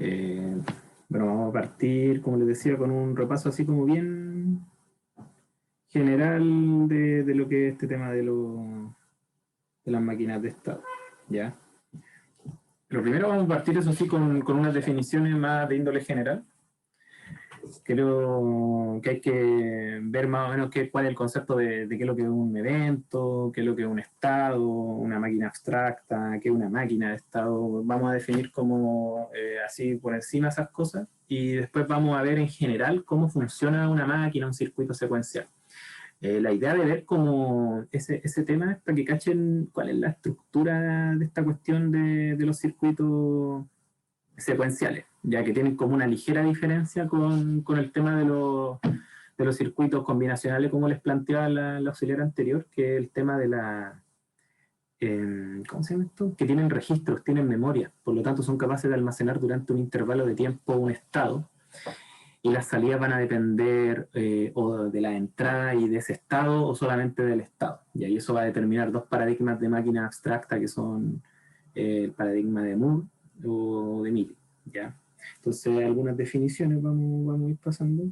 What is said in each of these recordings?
Eh, bueno, vamos a partir, como les decía, con un repaso así como bien general de lo que es este tema de las máquinas de estado, ¿ya? Pero primero vamos a partir, eso sí, con unas definiciones más de índole general. Creo que hay que ver más o menos cuál es el concepto de qué es lo que es un evento, qué es lo que es un estado, una máquina abstracta, qué es una máquina de estado. Vamos a definir como así por encima esas cosas y después vamos a ver en general cómo funciona una máquina, un circuito secuencial. La idea de ver como ese tema es para que cachen cuál es la estructura de esta cuestión de los circuitos secuenciales, ya que tienen como una ligera diferencia con el tema de los circuitos combinacionales, como les planteaba la auxiliar anterior, que es el tema de la... ¿cómo se llama esto? Que tienen registros, tienen memoria, por lo tanto son capaces de almacenar durante un intervalo de tiempo un estado, y las salidas van a depender o de la entrada y de ese estado o solamente del estado. Y ahí eso va a determinar dos paradigmas de máquina abstracta que son el paradigma de Moore o de Millet, ¿ya? Entonces, algunas definiciones vamos a ir pasando.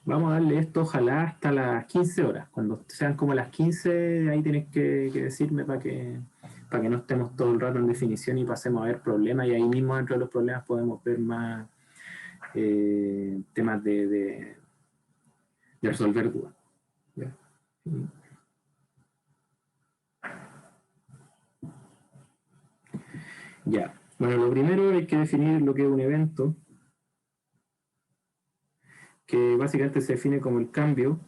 Vamos a darle esto, ojalá, hasta las 15 horas. Cuando sean como las 15, ahí tienes que decirme para que no estemos todo el rato en definición y pasemos a ver problemas. Y ahí mismo, dentro de los problemas, podemos ver más temas de resolver dudas. ¿Ya? Ya. Bueno, lo primero hay que definir lo que es un evento, que básicamente se define como el cambio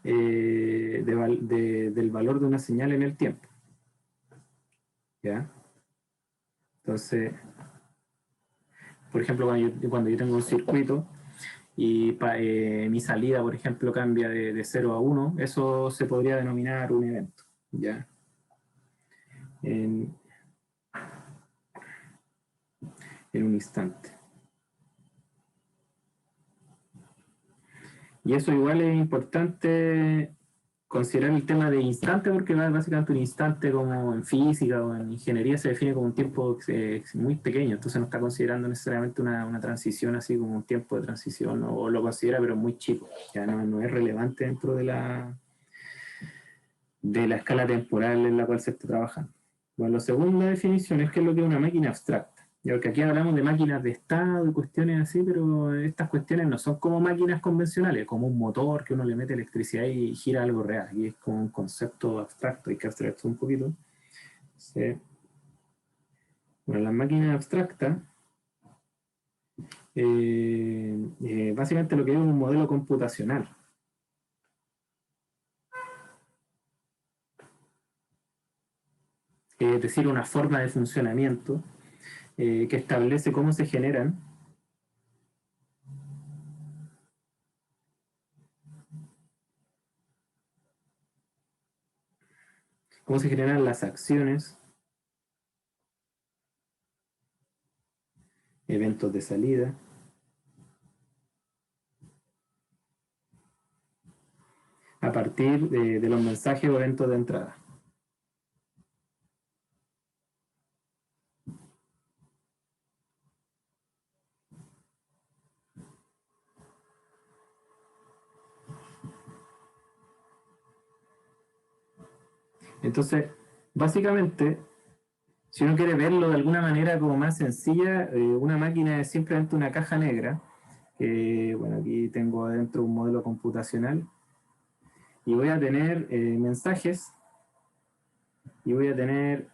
del valor de una señal en el tiempo. ¿Ya? Entonces, por ejemplo, cuando yo tengo un circuito y mi salida, por ejemplo, cambia de 0 a 1, eso se podría denominar un evento. ¿Ya? En un instante. Y eso igual es importante considerar el tema de instante, porque básicamente un instante como en física o en ingeniería se define como un tiempo muy pequeño, entonces no está considerando necesariamente una transición así como un tiempo de transición, o lo considera pero muy chico, ya no es relevante dentro de la escala temporal en la cual se está trabajando. Bueno, la segunda definición es que es lo que es una máquina abstracta. Ya, porque aquí hablamos de máquinas de estado y cuestiones así, pero estas cuestiones no son como máquinas convencionales, como un motor que uno le mete electricidad y gira algo real. Aquí es como un concepto abstracto, hay que abstraerse un poquito. Sí. Bueno, las máquinas abstractas, básicamente lo que es un modelo computacional. Es decir, una forma de funcionamiento que establece cómo se generan las acciones, eventos de salida, a partir de los mensajes o eventos de entrada. Entonces, básicamente, si uno quiere verlo de alguna manera como más sencilla, una máquina es simplemente una caja negra. Bueno, aquí tengo adentro un modelo computacional y voy a tener mensajes y voy a tener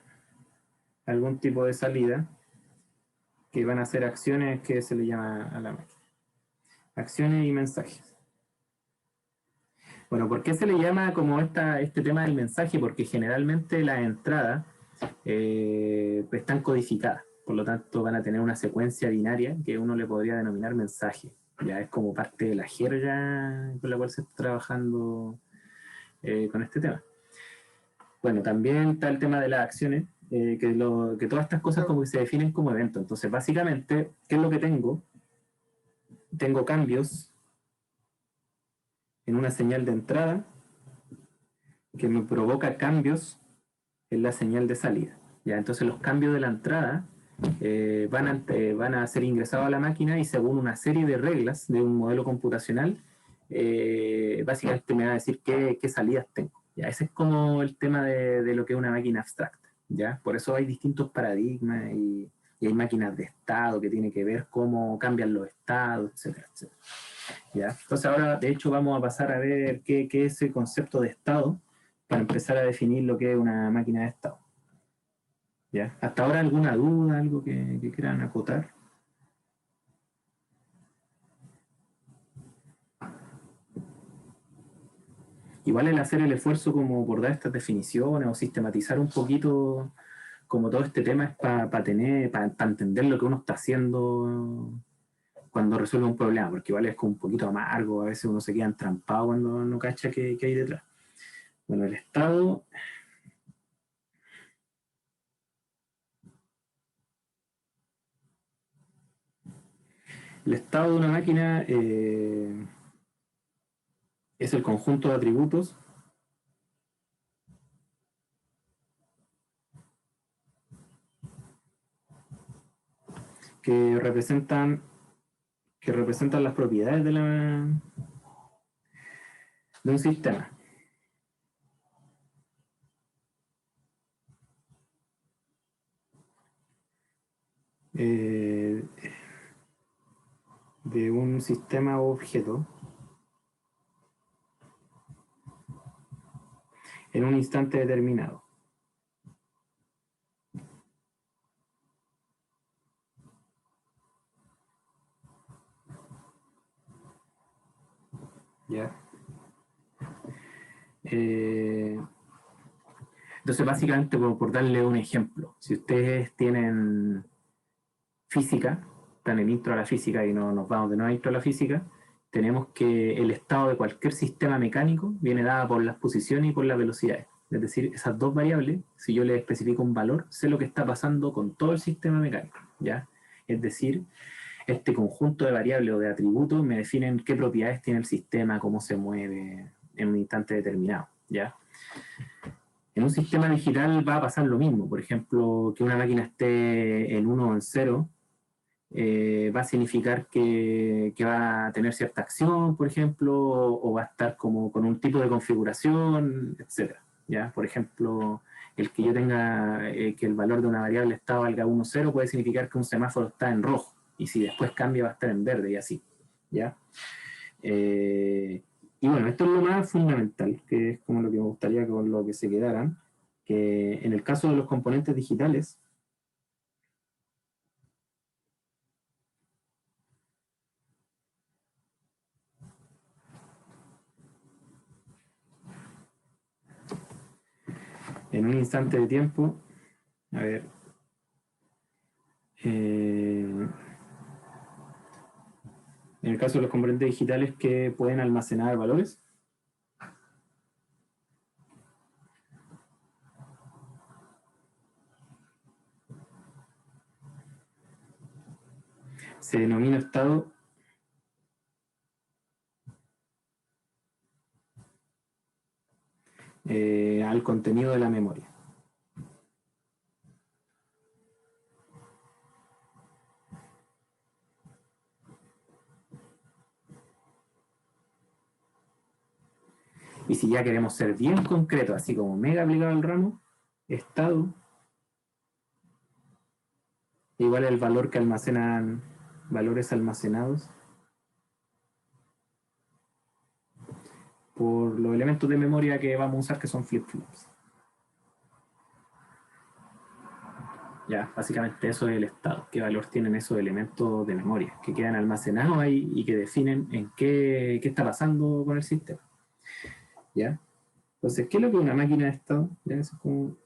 algún tipo de salida que van a ser acciones que se le llama a la máquina. Acciones y mensajes. Bueno, ¿por qué se le llama como este tema del mensaje? Porque generalmente las entradas están codificadas, por lo tanto van a tener una secuencia binaria que uno le podría denominar mensaje. Ya es como parte de la jerga con la cual se está trabajando con este tema. Bueno, también está el tema de las acciones, que todas estas cosas como que se definen como eventos. Entonces, básicamente, ¿qué es lo que tengo? Tengo cambios en una señal de entrada que me provoca cambios en la señal de salida. ¿Ya? Entonces los cambios de la entrada van a ser ingresados a la máquina y según una serie de reglas de un modelo computacional, básicamente me va a decir qué salidas tengo. ¿Ya? Ese es como el tema de lo que es una máquina abstracta. ¿Ya? Por eso hay distintos paradigmas y hay máquinas de estado que tienen que ver cómo cambian los estados, etcétera, etcétera. ¿Ya? Entonces ahora, de hecho, vamos a pasar a ver qué es el concepto de estado para empezar a definir lo que es una máquina de estado. ¿Ya? ¿Hasta ahora alguna duda, algo que quieran acotar? Igual el hacer el esfuerzo como por dar estas definiciones o sistematizar un poquito como todo este tema es para entender lo que uno está haciendo cuando resuelve un problema, porque igual es como un poquito amargo, a veces uno se queda entrampado cuando no cacha qué hay detrás. Bueno, el estado de una máquina es el conjunto de atributos que representan, que representan las propiedades de un sistema. Eh, de un sistema o objeto en un instante determinado. ¿Ya? Eh, entonces, básicamente, por darle un ejemplo, si ustedes tienen física, están en intro a la física y no nos vamos de nuevo a intro a la física, tenemos que el estado de cualquier sistema mecánico viene dada por las posiciones y por las velocidades. Es decir, esas dos variables, si yo les especifico un valor, sé lo que está pasando con todo el sistema mecánico. ¿Ya? Es decir, este conjunto de variables o de atributos me definen qué propiedades tiene el sistema, cómo se mueve en un instante determinado. ¿Ya? En un sistema digital va a pasar lo mismo. Por ejemplo, que una máquina esté en 1 o en 0 va a significar que va a tener cierta acción, por ejemplo, o va a estar como con un tipo de configuración, etcétera. ¿Ya? Por ejemplo, el que yo tenga que el valor de una variable estado valga 1 0 puede significar que un semáforo está en rojo y si después cambia va a estar en verde y así. ¿Ya? Eh, y bueno, esto es lo más fundamental, que es como lo que me gustaría con lo que se quedaran, que en el caso de los componentes digitales, en un instante de tiempo, a ver, en el caso de los componentes digitales que pueden almacenar valores, se denomina estado al contenido de la memoria. Y si ya queremos ser bien concretos, así como mega aplicado al ramo, estado igual el valor que almacenan valores almacenados por los elementos de memoria que vamos a usar, que son flip-flops. Ya, básicamente eso es el estado, qué valor tienen esos elementos de memoria que quedan almacenados ahí y que definen en qué está pasando con el sistema. ¿Ya? Entonces, ¿qué es lo que es una máquina de estado? ¿Ya? Eso es como...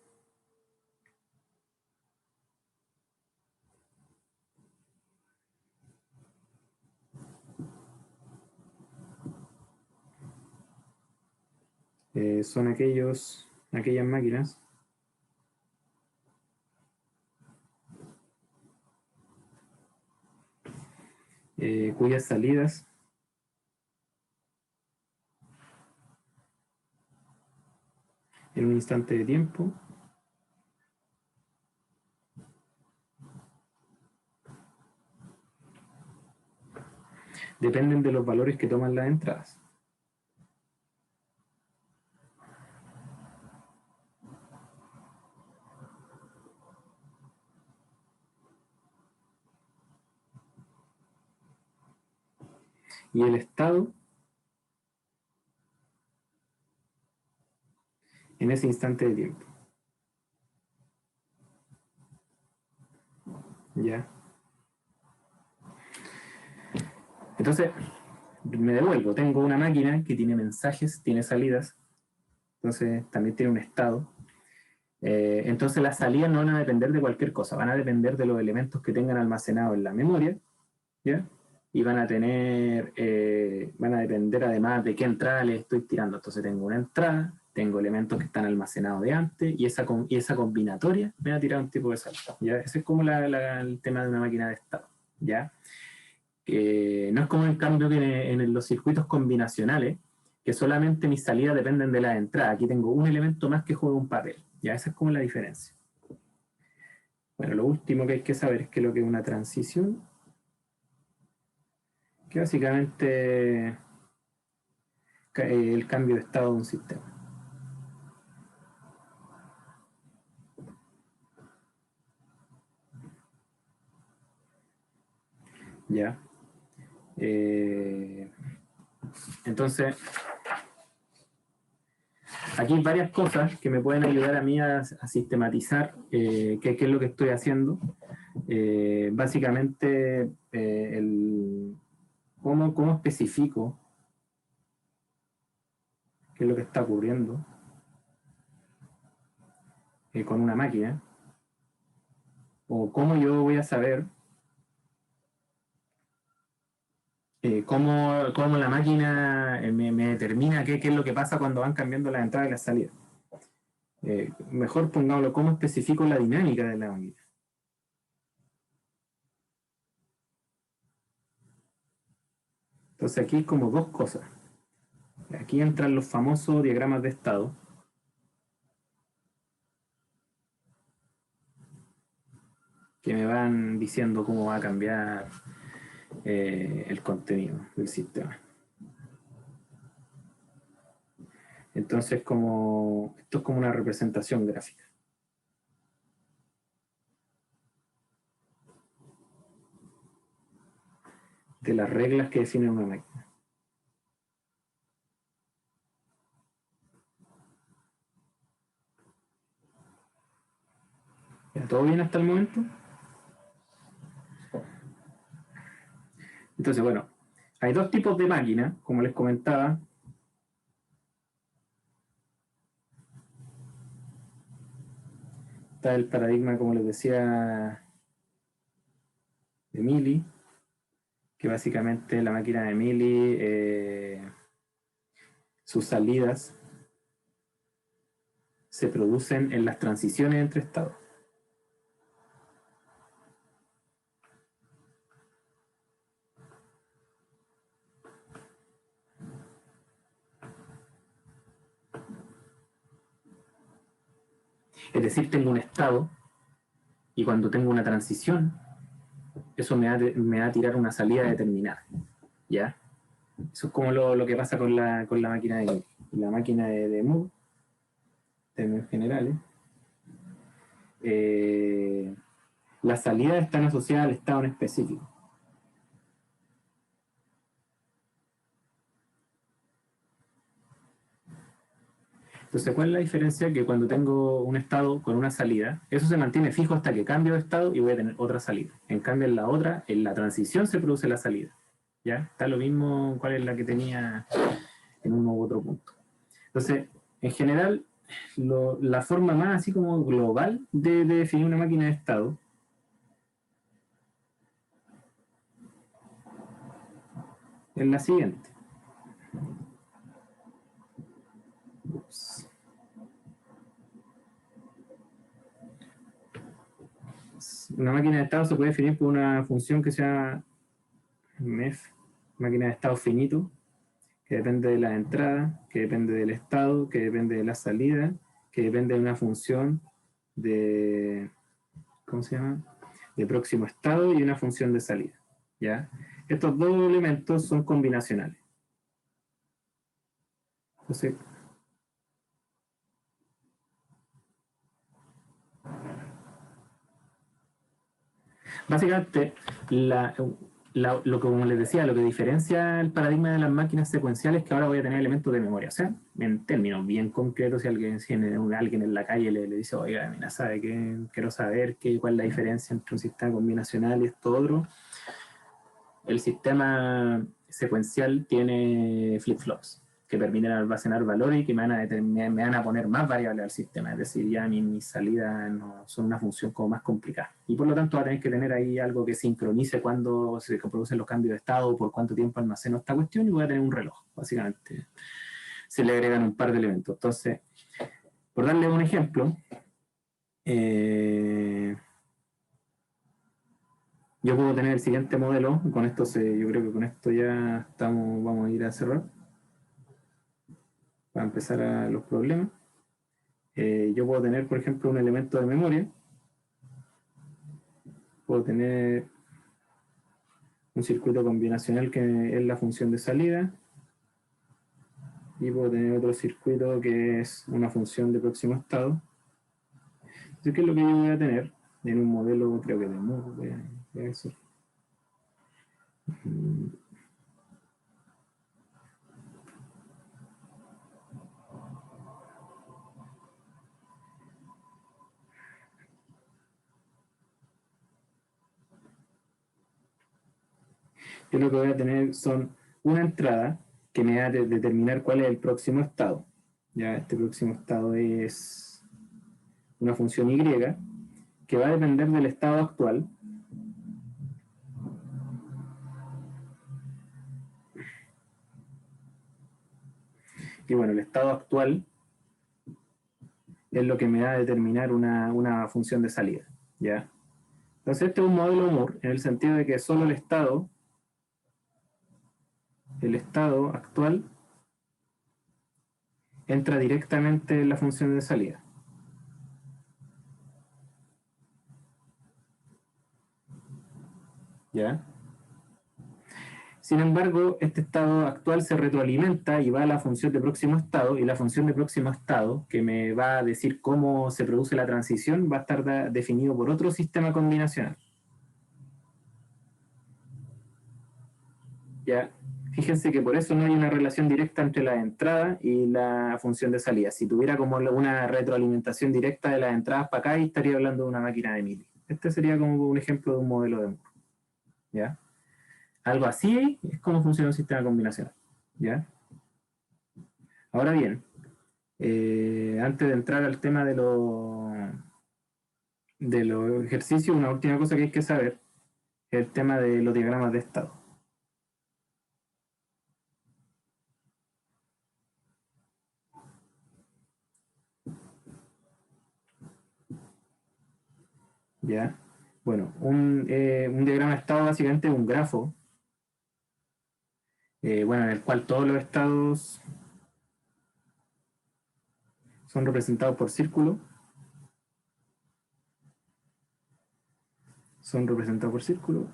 son aquellas máquinas cuyas salidas en un instante de tiempo dependen de los valores que toman las entradas. Y el estado, en ese instante de tiempo. ¿Ya? Entonces, me devuelvo. Tengo una máquina que tiene mensajes, tiene salidas. Entonces, también tiene un estado. Entonces, las salidas no van a depender de cualquier cosa. Van a depender de los elementos que tengan almacenados en la memoria. ¿Ya? Y van a depender además de qué entrada les estoy tirando. Entonces, tengo una entrada, tengo elementos que están almacenados de antes, y esa combinatoria me va a tirar un tipo de salto. ¿Ya? Ese es como el tema de una máquina de estado. ¿Ya? No es como en cambio que en los circuitos combinacionales, que solamente mis salidas dependen de la entrada. Aquí tengo un elemento más que juega un papel. ¿Ya? Esa es como la diferencia. Bueno, lo último que hay que saber es que lo que es una transición, que básicamente el cambio de estado de un sistema. ¿Ya? Entonces, aquí hay varias cosas que me pueden ayudar a mí a sistematizar qué es lo que estoy haciendo. Básicamente, cómo especifico qué es lo que está ocurriendo con una máquina, o cómo yo voy a saber cómo la máquina me determina qué es lo que pasa cuando van cambiando las entradas y las salidas. Mejor pongámoslo, cómo especifico la dinámica de la máquina. Entonces aquí hay como dos cosas. Aquí entran los famosos diagramas de estado, que me van diciendo cómo va a cambiar el contenido del sistema. Entonces, esto es como una representación gráfica. De las reglas que definen una máquina. ¿Todo bien hasta el momento? Entonces, bueno, hay dos tipos de máquinas, como les comentaba. Está el paradigma, como les decía, de Mili, que básicamente la máquina de Mili, sus salidas se producen en las transiciones entre estados. Es decir, tengo un estado y cuando tengo una transición, eso me va a tirar una salida determinada. ¿Ya? Eso es como lo que pasa con la máquina de la máquina de Moore, en términos generales. Las salidas están asociadas al estado en específico. Entonces, ¿cuál es la diferencia? Que cuando tengo un estado con una salida, eso se mantiene fijo hasta que cambio de estado y voy a tener otra salida. En cambio, en la transición se produce la salida. ¿Ya? Está lo mismo cuál es la que tenía en uno u otro punto. Entonces, en general, la forma más así como global de definir una máquina de estado es la siguiente. Ups. Una máquina de estado se puede definir por una función que sea MEF, máquina de estado finito, que depende de la entrada, que depende del estado, que depende de la salida, que depende de una función de, ¿cómo se llama? De próximo estado y una función de salida, ¿ya? estos dos elementos son combinacionales. Entonces, básicamente, lo que, como les decía, lo que diferencia el paradigma de las máquinas secuenciales es que ahora voy a tener elementos de memoria. O sea, en términos bien concretos, si alguien en la calle le dice, oiga, mira, ¿sabe qué? Quiero saber cuál es la diferencia entre un sistema combinacional y esto otro. El sistema secuencial tiene flip-flops que permiten almacenar valores y que me van a poner más variables al sistema. Es decir, ya mis salidas no son una función como más complicada. Y por lo tanto va a tener que tener ahí algo que sincronice cuando se producen los cambios de estado, por cuánto tiempo almaceno esta cuestión, y voy a tener un reloj, básicamente. Se le agregan un par de elementos. Entonces, por darle un ejemplo, yo puedo tener el siguiente modelo. Con esto yo creo que con esto ya vamos a ir a cerrar. Para empezar a los problemas. Yo puedo tener, por ejemplo, un elemento de memoria. Puedo tener un circuito combinacional que es la función de salida. Y puedo tener otro circuito que es una función de próximo estado. Entonces, ¿qué es lo que yo voy a tener en un modelo, creo que de Moore, de eso? Yo lo que voy a tener son una entrada que me va a determinar cuál es el próximo estado. Ya este próximo estado es una función y que va a depender del estado actual. Y bueno, el estado actual es lo que me va a determinar una función de salida. ¿Ya? Entonces este es un modelo Moore en el sentido de que solo el estado actual entra directamente en la función de salida. ¿Ya? Sin embargo, este estado actual se retroalimenta y va a la función de próximo estado, y la función de próximo estado, que me va a decir cómo se produce la transición, va a estar definido por otro sistema combinacional. ¿Ya? Fíjense que por eso no hay una relación directa entre la entrada y la función de salida. Si tuviera como una retroalimentación directa de las entradas para acá, estaría hablando de una máquina de Mili. Este sería como un ejemplo de un modelo de Moore. ¿Ya? Algo así es como funciona un sistema combinacional. ¿Ya? Ahora bien, antes de entrar al tema de los ejercicios, una última cosa que hay que saber es el tema de los diagramas de estado. ¿Ya? Bueno, un diagrama de estado básicamente es un grafo, bueno, en el cual todos los estados son representados por círculo. Son representados por círculo.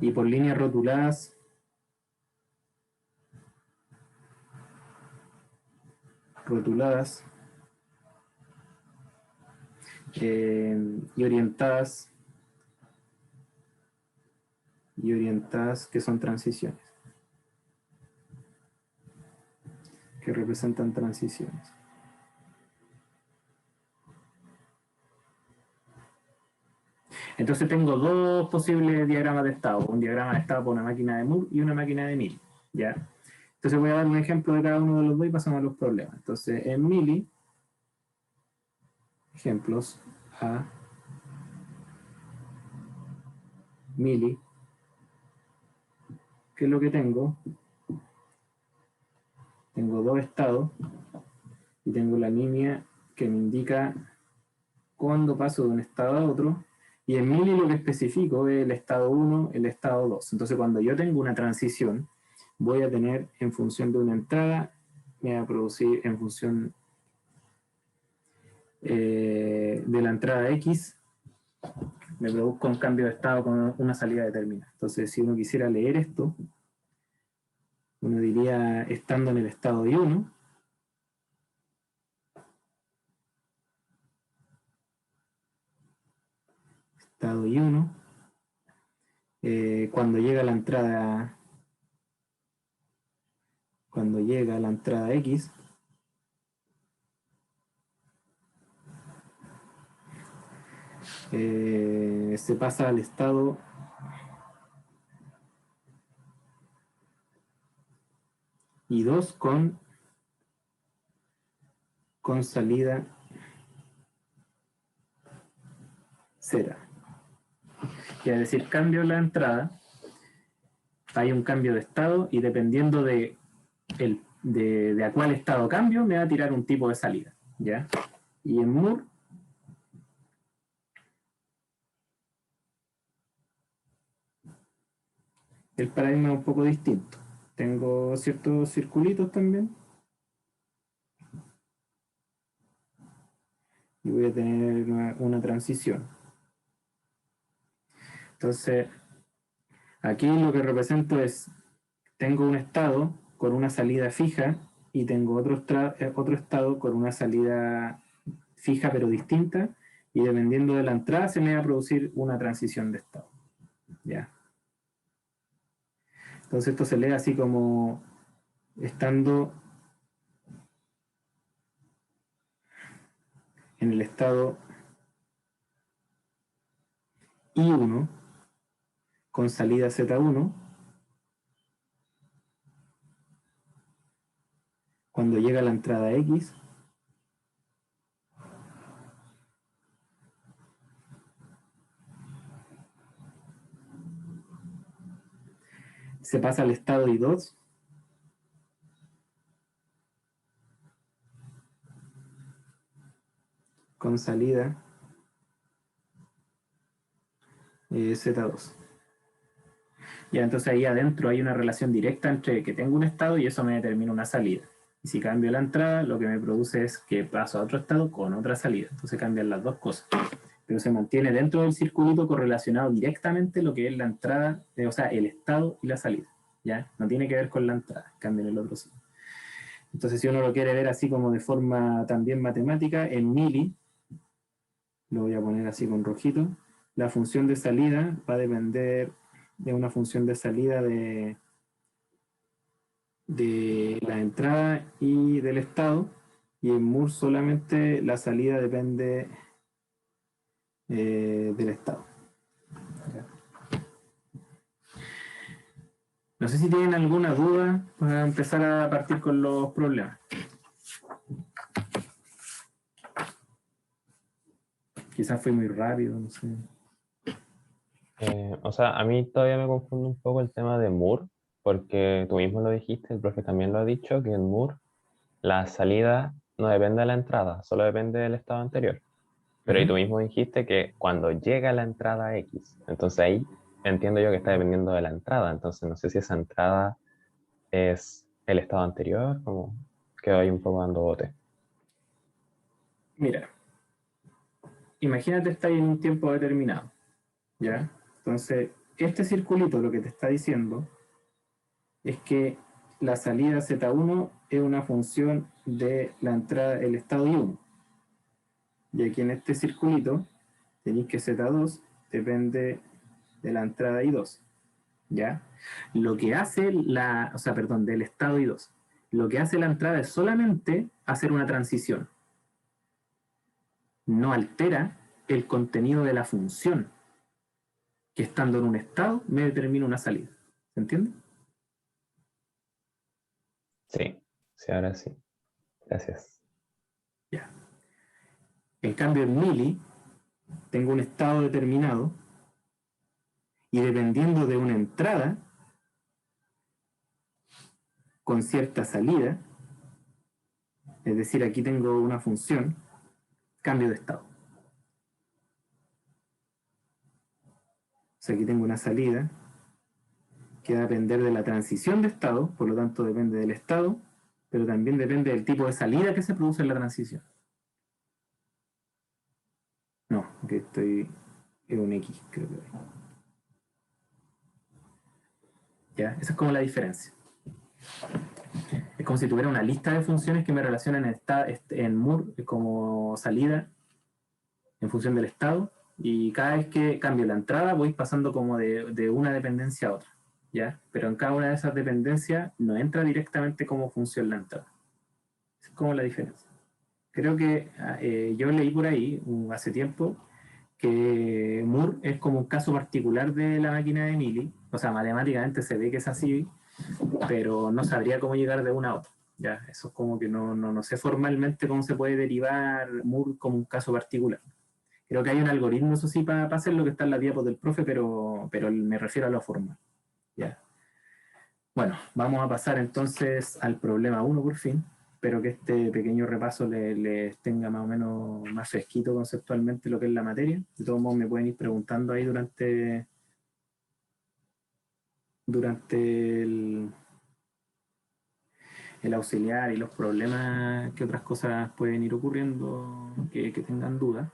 Y por líneas rotuladas y orientadas que son transiciones, que representan transiciones. Entonces tengo dos posibles diagramas de estado, un diagrama de estado por una máquina de Moore y una máquina de Mili, ¿ya? Entonces voy a dar un ejemplo de cada uno de los dos y pasamos a los problemas. Entonces en Mili, ejemplos a Mili, ¿qué es lo que tengo? Tengo dos estados y tengo la línea que me indica cuándo paso de un estado a otro, y en Mili lo que especifico es el estado 1, el estado 2. Entonces cuando yo tengo una transición, voy a tener en función de una entrada, me va a producir en función de la entrada X, me produzca un cambio de estado con una salida determinada. Entonces, si uno quisiera leer esto, uno diría, estando en el estado I1, estado I1, cuando llega la entrada X, se pasa al estado I2 con salida Z. Es decir, cambio la entrada, hay un cambio de estado y dependiendo de a cuál estado cambio, me va a tirar un tipo de salida. ¿Ya? Y en Moore, el paradigma es un poco distinto. Tengo ciertos circulitos también. Y voy a tener una transición. Entonces, aquí lo que represento es, tengo un estado con una salida fija y tengo otro estado con una salida fija pero distinta, y dependiendo de la entrada se me va a producir una transición de estado. ¿Ya? Entonces esto se lee así como estando en el estado I1 con salida Z1, cuando llega a la entrada X, se pasa al estado I2 con salida Z2. Ya, entonces ahí adentro hay una relación directa entre que tengo un estado y eso me determina una salida. Y si cambio la entrada, lo que me produce es que paso a otro estado con otra salida. Entonces cambian las dos cosas. Pero se mantiene dentro del circuito correlacionado directamente lo que es la entrada, o sea, el estado y la salida. ¿Ya? No tiene que ver con la entrada, cambia en el otro sitio. Entonces, si uno lo quiere ver así como de forma también matemática, en mili, lo voy a poner así con rojito, la función de salida va a depender de una función de salida de la entrada y del estado, y en Moore solamente la salida depende del estado. No sé si tienen alguna duda para empezar a partir con los problemas. Quizás fue muy rápido, no sé. O sea, a mí todavía me confunde un poco el tema de Moore, porque tú mismo lo dijiste, el profe también lo ha dicho, que en Moore la salida no depende de la entrada, solo depende del estado anterior. Pero ahí tú mismo dijiste que cuando llega la entrada X, entonces ahí entiendo yo que está dependiendo de la entrada, entonces no sé si esa entrada es el estado anterior, como quedó ahí un poco dando bote. Mira, imagínate estar en un tiempo determinado, ¿ya? Entonces, este circulito lo que te está diciendo es que la salida Z1 es una función de la entrada, el estado I1. Y aquí en este circulito tenéis que Z2 depende de la entrada I2. ¿Ya? Lo que hace o sea, perdón, del estado I2. Lo que hace la entrada es solamente hacer una transición. No altera el contenido de la función, que estando en un estado me determina una salida. ¿Se entiende? Sí, sí, ahora sí. Gracias. Ya. En cambio, en mili, tengo un estado determinado y dependiendo de una entrada con cierta salida, es decir, aquí tengo una función, cambio de estado. O sea, aquí tengo una salida que va a depender de la transición de estado, por lo tanto depende del estado, pero también depende del tipo de salida que se produce en la transición. que estoy en un X, creo que. ¿Ya? Esa es como la diferencia. Es como si tuviera una lista de funciones que me relacionan en Moore como salida en función del estado, y cada vez que cambio la entrada voy pasando como de una dependencia a otra, ¿ya? Pero en cada una de esas dependencias no entra directamente como función la entrada. Es como la diferencia. Creo que yo leí por ahí hace tiempo que Moore es como un caso particular de la máquina de Mealy, o sea, matemáticamente se ve que es así, pero no sabría cómo llegar de una a otra. Ya, eso es como que no sé formalmente cómo se puede derivar Moore como un caso particular. Creo que hay un algoritmo, eso sí, para hacer lo que está en la diapo del profe, pero me refiero a lo formal. Ya. Bueno, vamos a pasar entonces al problema 1 por fin. Espero que este pequeño repaso les tenga más o menos más fresquito conceptualmente lo que es la materia. De todos modos, me pueden ir preguntando ahí durante el auxiliar y los problemas, que otras cosas pueden ir ocurriendo que tengan dudas.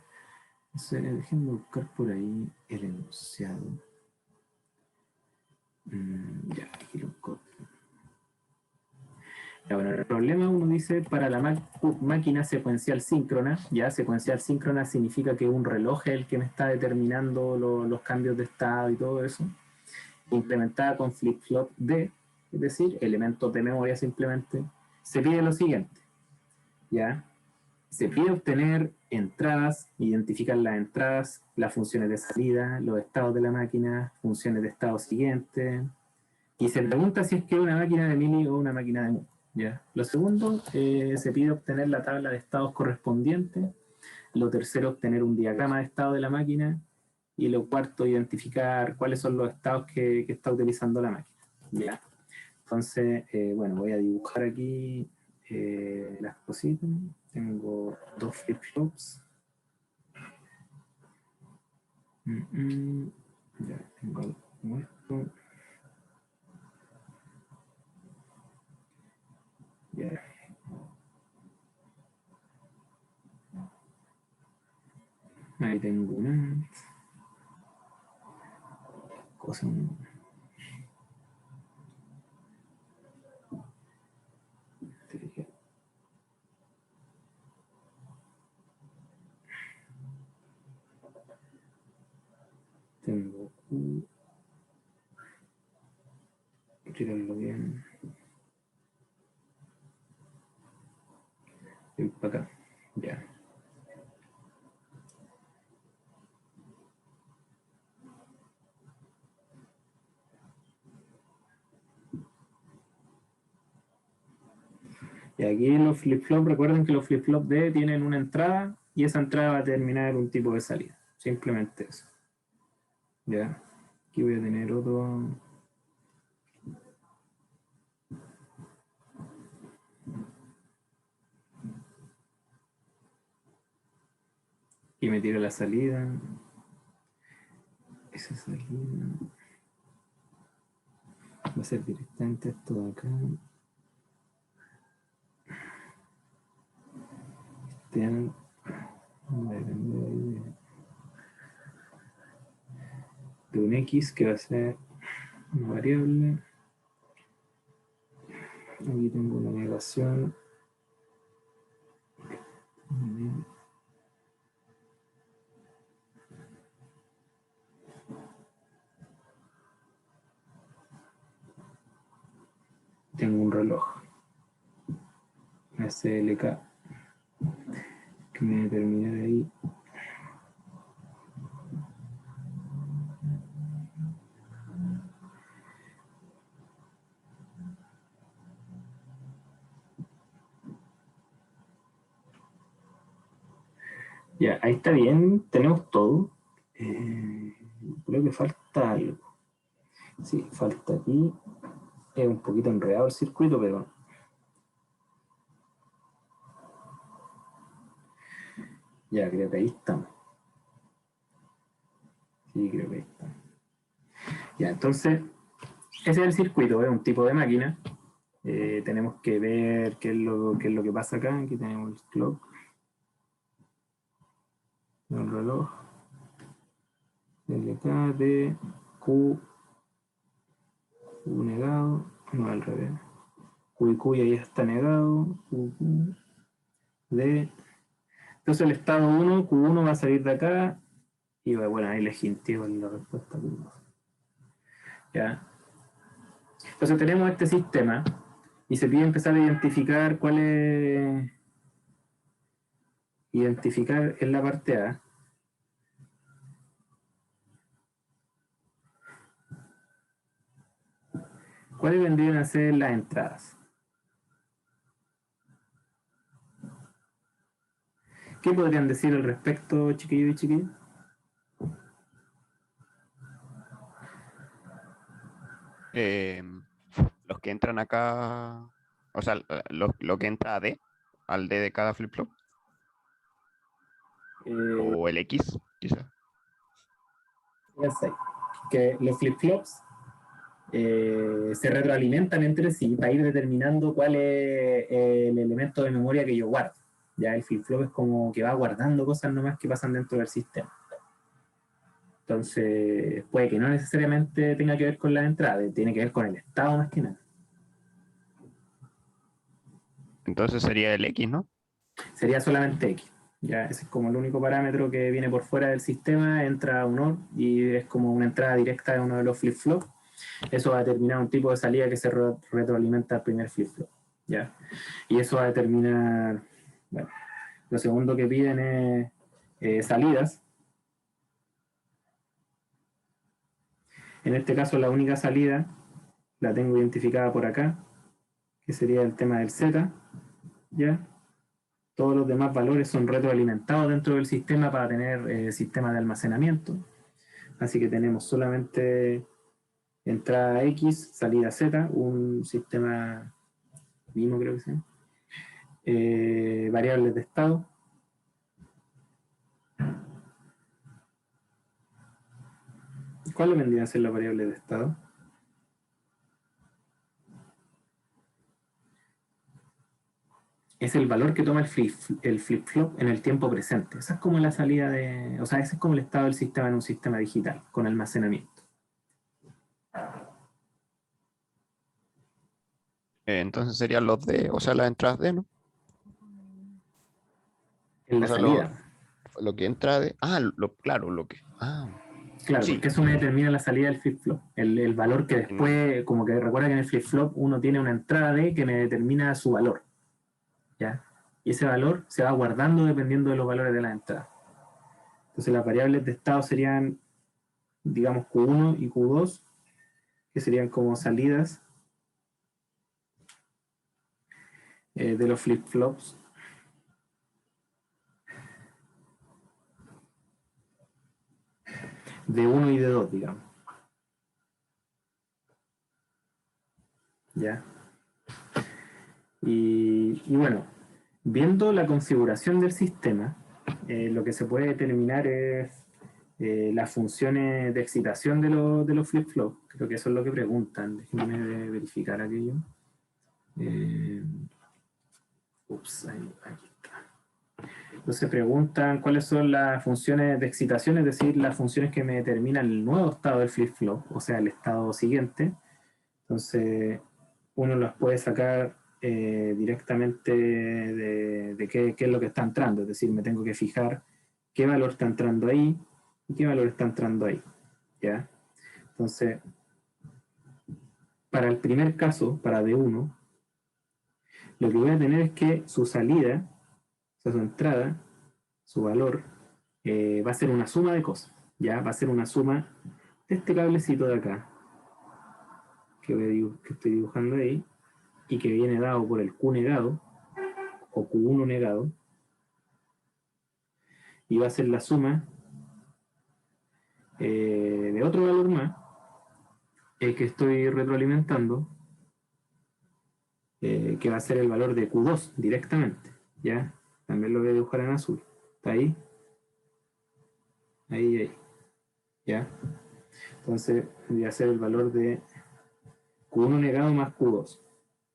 Entonces, déjenme buscar por ahí el enunciado. Ya, aquí lo copio. Ya, bueno, el problema uno dice para la máquina secuencial síncrona. Ya, secuencial síncrona significa que un reloj es el que me está determinando los cambios de estado y todo eso. Implementada con flip-flop D, es decir, elementos de memoria simplemente, se pide lo siguiente. Ya, se pide obtener entradas, identificar las entradas, las funciones de salida, los estados de la máquina, funciones de estado siguiente, y se pregunta si es que es una máquina de Mealy o una máquina de Moore. ¿Ya? Lo segundo, se pide obtener la tabla de estados correspondiente. Lo tercero, obtener un diagrama de estado de la máquina. Y lo cuarto, identificar cuáles son los estados que está utilizando la máquina. ¿Ya? Entonces, bueno, voy a dibujar aquí las cositas. Tengo dos flip-flops. Ya, tengo esto. Ya. Ahí tengo una cosa. Tengo tirarlo bien. Y para acá. Ya. Y aquí los flip-flops, recuerden que los flip-flops D tienen una entrada y esa entrada va a terminar un tipo de salida. Simplemente eso. Ya. Aquí voy a tener otro. Y me tiro la salida. Esa salida. Va a ser directamente esto de acá. Va a depender ahí de un X que va a ser una variable. Aquí tengo una negación. Tengo un reloj. SLK. Que me voy a terminar ahí. Ya, ahí está bien, tenemos todo. Creo que falta algo. Sí, falta aquí. Es un poquito enredado el circuito, pero ya creo que ahí estamos. Sí, creo que ahí estamos. Ya, entonces, ese es el circuito, es un tipo de máquina. Tenemos que ver qué es lo que pasa acá. Aquí tenemos el clock, el reloj. LK de Q negado, no al revés. Q y Q y ahí está negado. Q de. Entonces el estado 1, Q1 va a salir de acá. Y bueno, ahí le hinté con la respuesta Q2. ¿Ya? Entonces tenemos este sistema y se pide empezar a identificar cuál es. Identificar en la parte A. ¿Cuáles vendrían a ser las entradas? ¿Qué podrían decir al respecto, chiquillos y chiquillas? Eh, los que entran acá, o sea, lo que entra a D, al D de cada flip-flop, o el X, quizás. Ya sé, que los flip-flops se retroalimentan entre sí para ir determinando cuál es el elemento de memoria que yo guardo. Ya el flip-flop es como que va guardando cosas nomás que pasan dentro del sistema. Entonces, puede que no necesariamente tenga que ver con la entrada, tiene que ver con el estado más que nada. Entonces sería el X, ¿no? Sería solamente X. Ya, ese es como el único parámetro que viene por fuera del sistema, entra un OR y es como una entrada directa de uno de los flip-flops. Eso va a determinar un tipo de salida que se retroalimenta al primer flip-flop. ¿Ya? Y eso va a determinar, bueno, lo segundo que piden es salidas. En este caso la única salida la tengo identificada por acá, que sería el tema del Z, ¿ya? Todos los demás valores son retroalimentados dentro del sistema para tener sistema de almacenamiento. Así que tenemos solamente entrada X, salida Z, un sistema mismo creo que sea. Variables de estado. ¿Cuáles vendrían a ser las variables de estado? Es el valor que toma el flip-flop en el tiempo presente. Esa es como la salida de. O sea, ese es como el estado del sistema en un sistema digital, con almacenamiento. Entonces serían los D, o sea, las entradas D, ¿no? En O la sea, salida. lo que entra de. Ah, claro, lo que. Ah, Claro, sí. porque eso me determina la salida del flip-flop. El valor que después, como que recuerda que en el flip-flop uno tiene una entrada D que me determina su valor. ¿Ya? Y ese valor se va guardando dependiendo de los valores de la entrada. Entonces las variables de estado serían, digamos, Q1 y Q2, que serían como salidas de los flip-flops. De 1 y de 2, digamos. ¿Ya? Y bueno, viendo la configuración del sistema, lo que se puede determinar es las funciones de excitación de los flip-flops. Creo que eso es lo que preguntan. Déjenme verificar aquello. Aquí está. Entonces preguntan cuáles son las funciones de excitación, es decir, las funciones que me determinan el nuevo estado del flip-flop, o sea, el estado siguiente. Entonces, uno las puede sacar directamente de qué es lo que está entrando. Es decir, me tengo que fijar qué valor está entrando ahí y qué valor está entrando ahí. ¿Ya? Entonces, para el primer caso, para D1, lo que voy a tener es que su salida, o sea, su entrada, su valor, va a ser una suma de cosas. ¿Ya? Va a ser una suma de este cablecito de acá, que estoy dibujando ahí, y que viene dado por el Q negado, o Q1 negado, y va a ser la suma de otro valor más, el que estoy retroalimentando, que va a ser el valor de Q2 directamente, ¿ya? También lo voy a dibujar en azul. ¿Está ahí? Ahí, ¿ya? Entonces voy a hacer el valor de Q1 negado más Q2.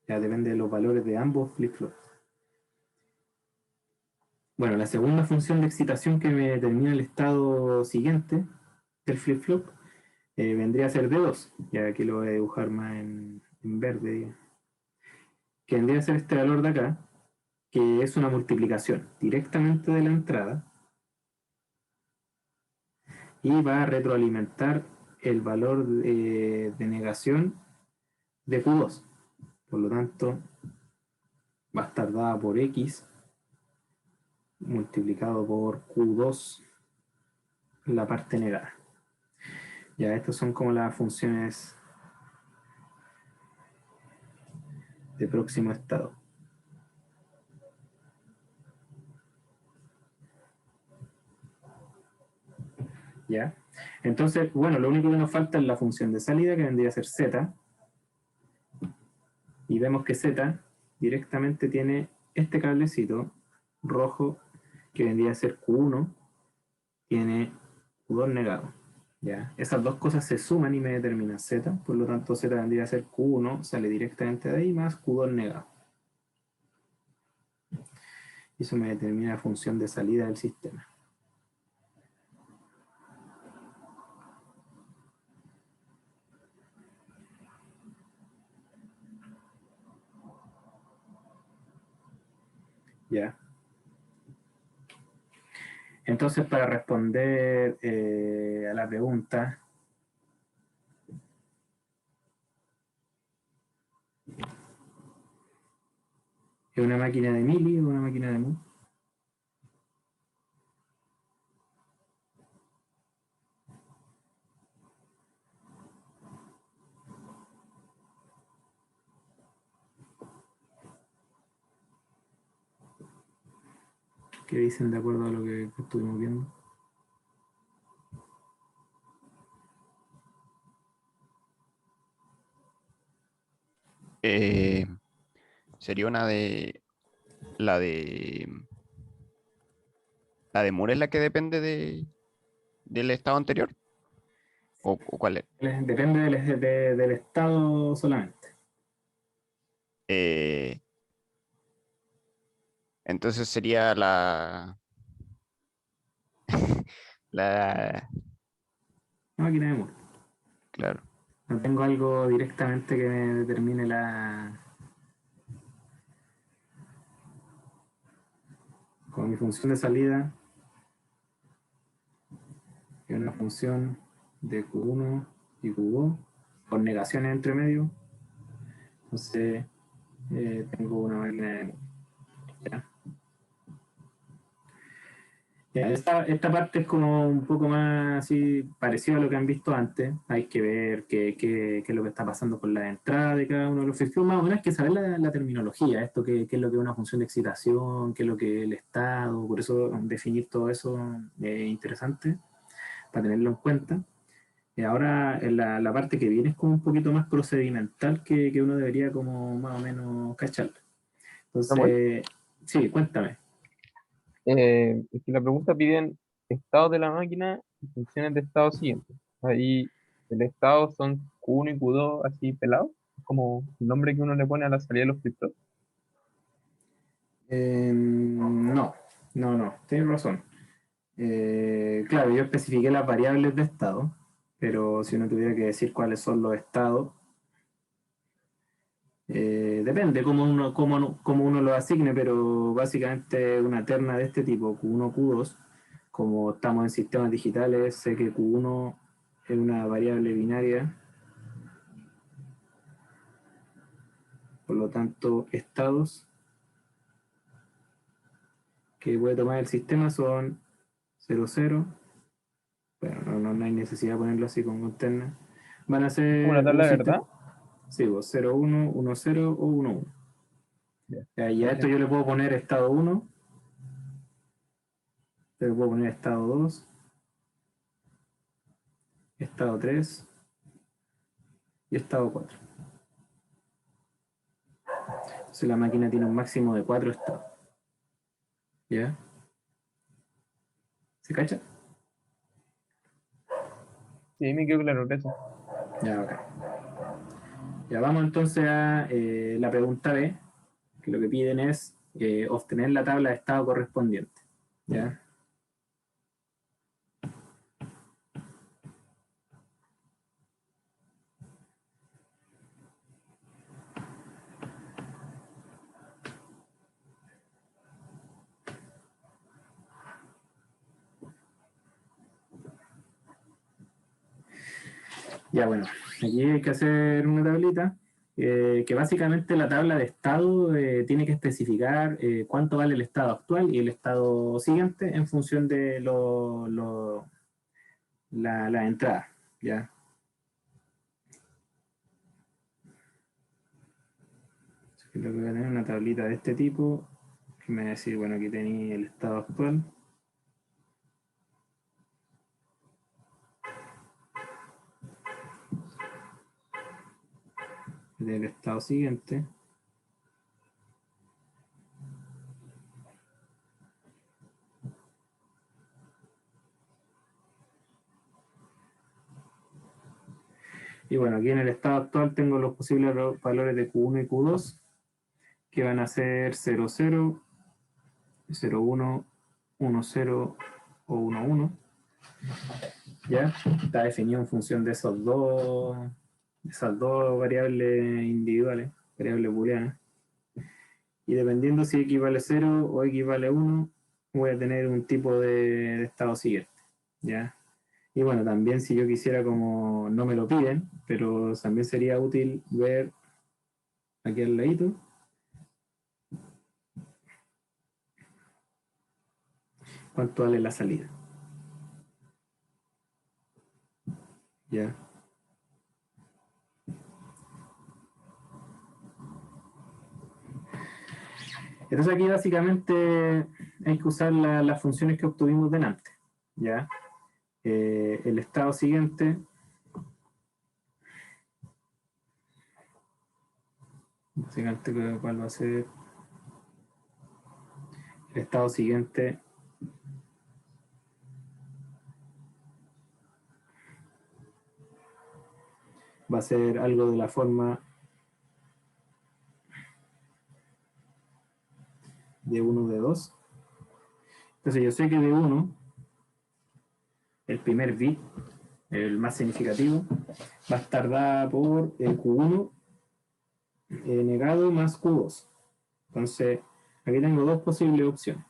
Ya depende de los valores de ambos flip-flops. Bueno, la segunda función de excitación que me determina el estado siguiente del flip-flop, vendría a ser D2. Ya aquí lo voy a dibujar más en verde. Que vendría a ser este valor de acá, que es una multiplicación directamente de la entrada y va a retroalimentar el valor de negación de Q2. Por lo tanto, va a estar dada por X multiplicado por Q2 la parte negada. Ya, estas son como las funciones de próximo estado. ¿Ya? Entonces, bueno, lo único que nos falta es la función de salida, que vendría a ser z, y vemos que z directamente tiene este cablecito rojo, que vendría a ser Q1, tiene Q2 negado. ¿Ya? Esas dos cosas se suman y me determinan z, por lo tanto z vendría a ser Q1, sale directamente de ahí, más Q2 negado. Y eso me determina la función de salida del sistema. ¿Ya? Entonces, para responder a la pregunta, ¿es una máquina de Mili o una máquina de Moore? ¿Qué dicen de acuerdo a lo que estuvimos viendo? Sería una de... La de... La de Moore es la que depende del estado anterior. O cuál es? Depende del estado solamente. Eh, entonces sería la... Una máquina de Moore. Claro. No tengo algo directamente que me determine como mi función de salida, que es una función de Q1 y Q2, con negaciones entre medio. Entonces, tengo una máquina de Moore. ¿Ya? Ya, esta parte es como un poco más así parecido a lo que han visto antes. Hay que ver qué es lo que está pasando con la entrada de cada uno de los filtros. Más o menos hay que saber la terminología, esto qué es lo que es una función de excitación, qué es lo que es el estado. Por eso definir todo eso es interesante para tenerlo en cuenta. Y ahora en la parte que viene es como un poquito más procedimental que uno debería como más o menos cachar. Samuel, Entonces, sí, cuéntame. es que la pregunta piden estado de la máquina y funciones de estado siguiente. Ahí el estado son Q1 y Q2 así pelados, como el nombre que uno le pone a la salida de los criptos. No, no, tienes razón. Claro, yo especifiqué las variables de estado, pero si uno tuviera que decir cuáles son los estados, depende cómo uno lo asigne, pero básicamente una terna de este tipo, Q1, Q2, como estamos en sistemas digitales, sé que Q1 es una variable binaria, por lo tanto, estados que puede tomar el sistema son 0, 0. Bueno, no hay necesidad de ponerlo así con terna. Van a Es como la ser un tabla de verdad. sistema. Sí, pues 0, 1, 1, 0 o 1, 1. Ya, Y a esto yo le puedo poner estado 1, le puedo poner estado 2, estado 3 y estado 4. Entonces la máquina tiene un máximo de 4 estados. ¿Ya? ¿Se cacha? sí, me quedó claro, gracias. Ya, ok. Ya vamos entonces a la pregunta B, que lo que piden es obtener la tabla de estado correspondiente. ¿Ya? Ya, bueno, aquí hay que hacer una tablita que básicamente la tabla de estado tiene que especificar cuánto vale el estado actual y el estado siguiente en función de la entrada, ¿ya? Así que lo que voy a tener una tablita de este tipo que me va a decir, bueno, aquí tenéis el estado actual. Del estado siguiente. Y bueno, aquí en el estado actual tengo los posibles valores de Q1 y Q2, que van a ser 0, 0, 0, 1, 1, 0 o 1, 1. ¿Ya? Está definido en función de esas dos variables individuales, variables booleanas. Y dependiendo si equivale 0 o equivale 1, voy a tener un tipo de estado siguiente. ¿Ya? Y bueno, también si yo quisiera, como no me lo piden, pero también sería útil ver aquí al ladito cuánto vale la salida. ¿Ya? Entonces aquí básicamente hay que usar las funciones que obtuvimos delante. ¿Ya? El estado siguiente, básicamente, ¿cuál va a ser? El estado siguiente va a ser algo de la forma de 1 de 2. Entonces yo sé que de 1, el primer bit, el más significativo, va a estar dada por el Q1 negado más Q2. Entonces aquí tengo dos posibles opciones.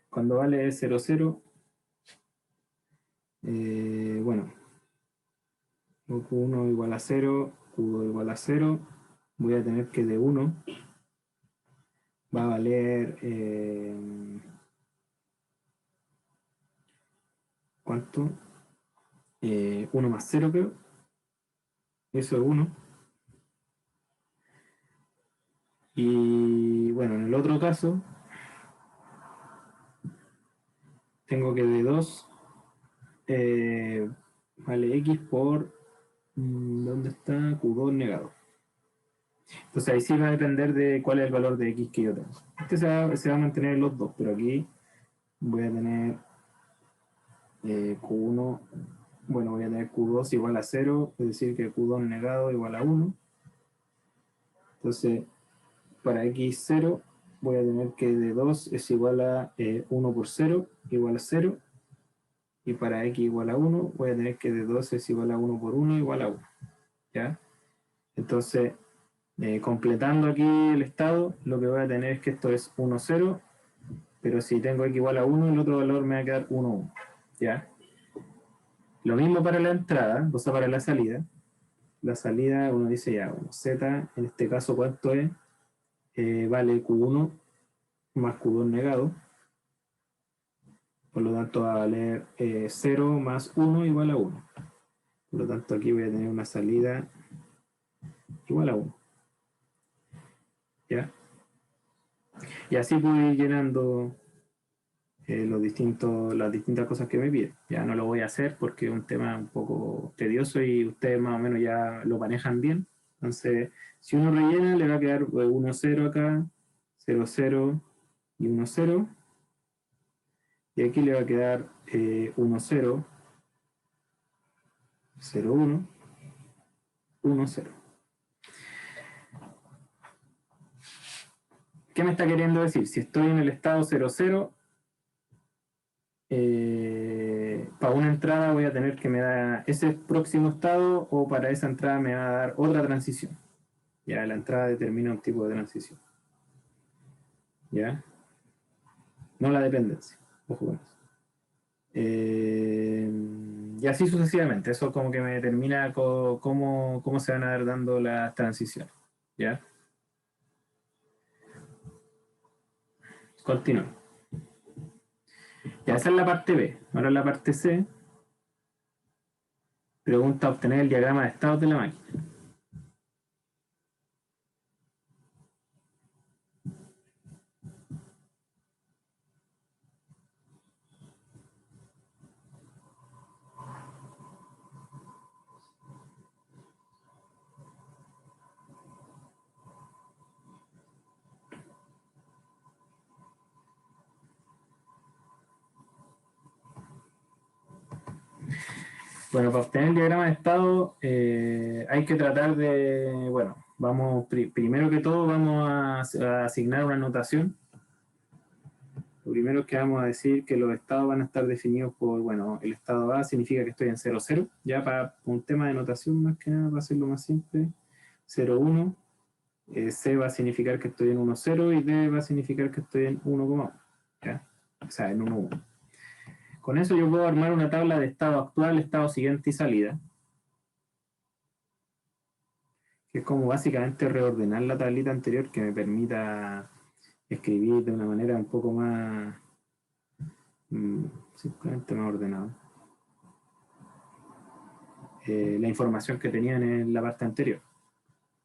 Cuando vale 0, 0, bueno, Q1 igual a 0, Q2 igual a 0, voy a tener que de 1 va a valer, ¿cuánto? 1 más 0, creo. Eso es 1. Y bueno, en el otro caso, tengo que de 2 vale X por, ¿dónde está? Q2 negado. Entonces ahí sí va a depender de cuál es el valor de X que yo tengo. Este se va a mantener en los dos, pero aquí voy a tener Q1, bueno, voy a tener Q2 igual a 0, es decir que Q2 negado igual a 1. Entonces, para X0 voy a tener que de 2 es igual a 1 por 0, igual a 0. Y para X igual a 1 voy a tener que de 2 es igual a 1 por 1 igual a 1. ¿Ya? Entonces, completando aquí el estado, lo que voy a tener es que esto es 1, 0, pero si tengo X igual a 1, el otro valor me va a quedar 1, 1. ¿Ya? Lo mismo para la entrada, o sea, para la salida. La salida, uno dice ya, bueno, Z, en este caso, ¿cuánto es? Vale Q1 más Q2 negado. Por lo tanto, va a valer 0 más 1 igual a 1. Por lo tanto, aquí voy a tener una salida igual a 1. ¿Ya? Y así puedo ir llenando las distintas cosas que me piden. Ya no lo voy a hacer porque es un tema un poco tedioso y ustedes más o menos ya lo manejan bien. Entonces, si uno rellena, le va a quedar 1, 0 acá, 0, 0 y 1, 0. Y aquí le va a quedar 1, 0, 0, 1, 1, 0. ¿Qué me está queriendo decir? Si estoy en el estado 0, 0, para una entrada voy a tener que me dar ese próximo estado o para esa entrada me va a dar otra transición. Ya, la entrada determina un tipo de transición. ¿Ya? No la dependencia. Ojo con eso. Y así sucesivamente. Eso como que me determina cómo se van a dar dando las transiciones. ¿Ya? Continúo. Ya, esa es la parte B. Ahora la parte C. Pregunta obtener el diagrama de estados de la máquina. Bueno, para obtener el diagrama de estado hay que tratar de, bueno, primero que todo vamos a asignar una notación. Lo primero es que vamos a decir que los estados van a estar definidos por, bueno, el estado A significa que estoy en 0, 0, ya para un tema de notación más que nada, para hacerlo más simple, 0, 1, C va a significar que estoy en 1, 0 y D va a significar que estoy en 1,1, ¿ya? O sea, en 1, 1. Con eso yo puedo armar una tabla de estado actual, estado siguiente y salida, que es como básicamente reordenar la tablita anterior que me permita escribir de una manera un poco más, simplemente más ordenada. La información que tenían en la parte anterior.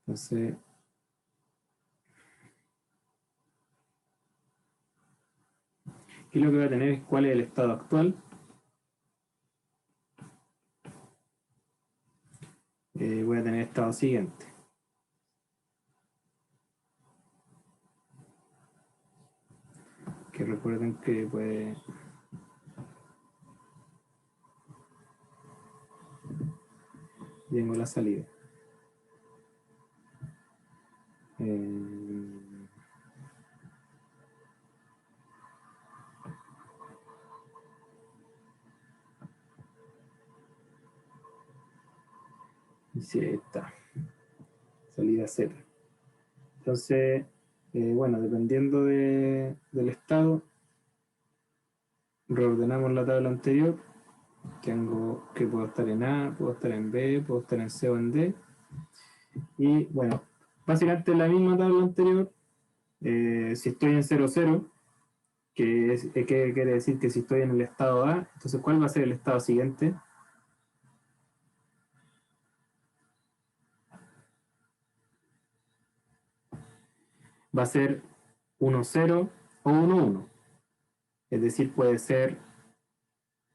Entonces, aquí lo que voy a tener es cuál es el estado actual. Voy a tener estado siguiente. Que recuerden que puede... Tengo la salida. Sí, ahí está. Salida Z. Entonces, bueno, dependiendo del estado, reordenamos la tabla anterior. Tengo que puedo estar en A, puedo estar en B, puedo estar en C o en D. Y bueno, básicamente la misma tabla anterior. Si estoy en 0, 0, que quiere decir que si estoy en el estado A, entonces ¿cuál va a ser el estado siguiente? Va a ser 1, 0 o 1, 1. Es decir, puede ser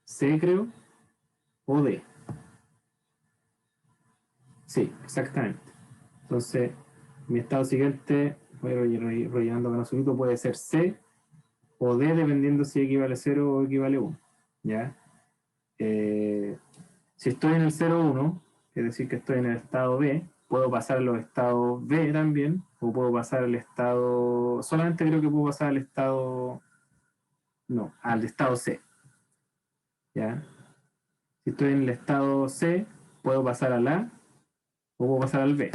C, creo, o D. Sí, exactamente. Entonces, mi estado siguiente, voy rellenando con azulito, puede ser C o D, dependiendo si equivale a 0 o equivale a 1. ¿Ya? Si estoy en el 0, 1, es decir, que estoy en el estado B, puedo pasar a los estados B también, o puedo pasar al estado, solamente creo que puedo pasar al estado, no, al estado C. ¿Ya? Si estoy en el estado C, puedo pasar al A o puedo pasar al B.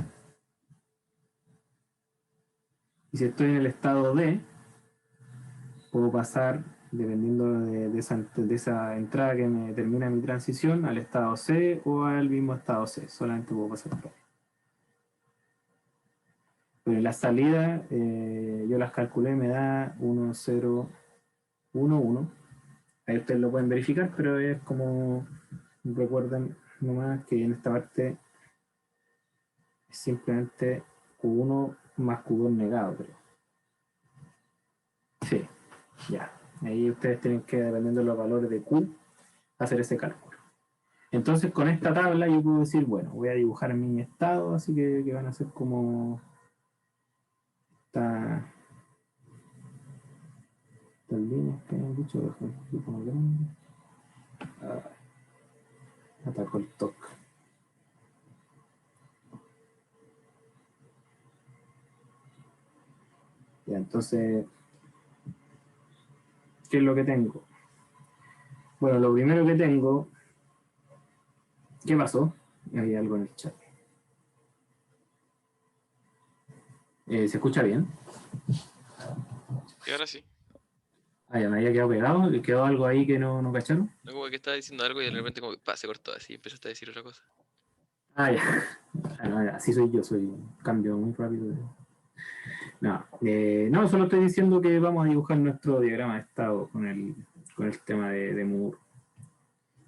Y si estoy en el estado D, puedo pasar, dependiendo de esa entrada que me termina mi transición, al estado C o al mismo estado C. Solamente puedo pasar por ahí. Pero las salidas, yo las calculé, me da 1, 0, 1, 1. Ahí ustedes lo pueden verificar, pero es como, recuerden nomás que en esta parte es simplemente Q1 más Q2 negado, creo. Sí, ya. Ahí ustedes tienen que, dependiendo de los valores de Q, hacer ese cálculo. Entonces, con esta tabla yo puedo decir, bueno, voy a dibujar mi estado, así que van a ser como estas líneas que han dicho, de ejemplo, más grande. Atacó el TOC. Ya, entonces, ¿qué es lo que tengo? Bueno, lo primero que tengo, ¿qué pasó? Hay algo en el chat. ¿Se escucha bien? Y ahora sí. Ah, ya me había quedado pegado, y quedó algo ahí que no cacharon. No, como que estaba diciendo algo y de repente como que se cortó así y empezaste a decir otra cosa. Ah, ya. Ah, no, así soy yo, cambio muy rápido. No, no, solo estoy diciendo que vamos a dibujar nuestro diagrama de estado con el tema de Moore,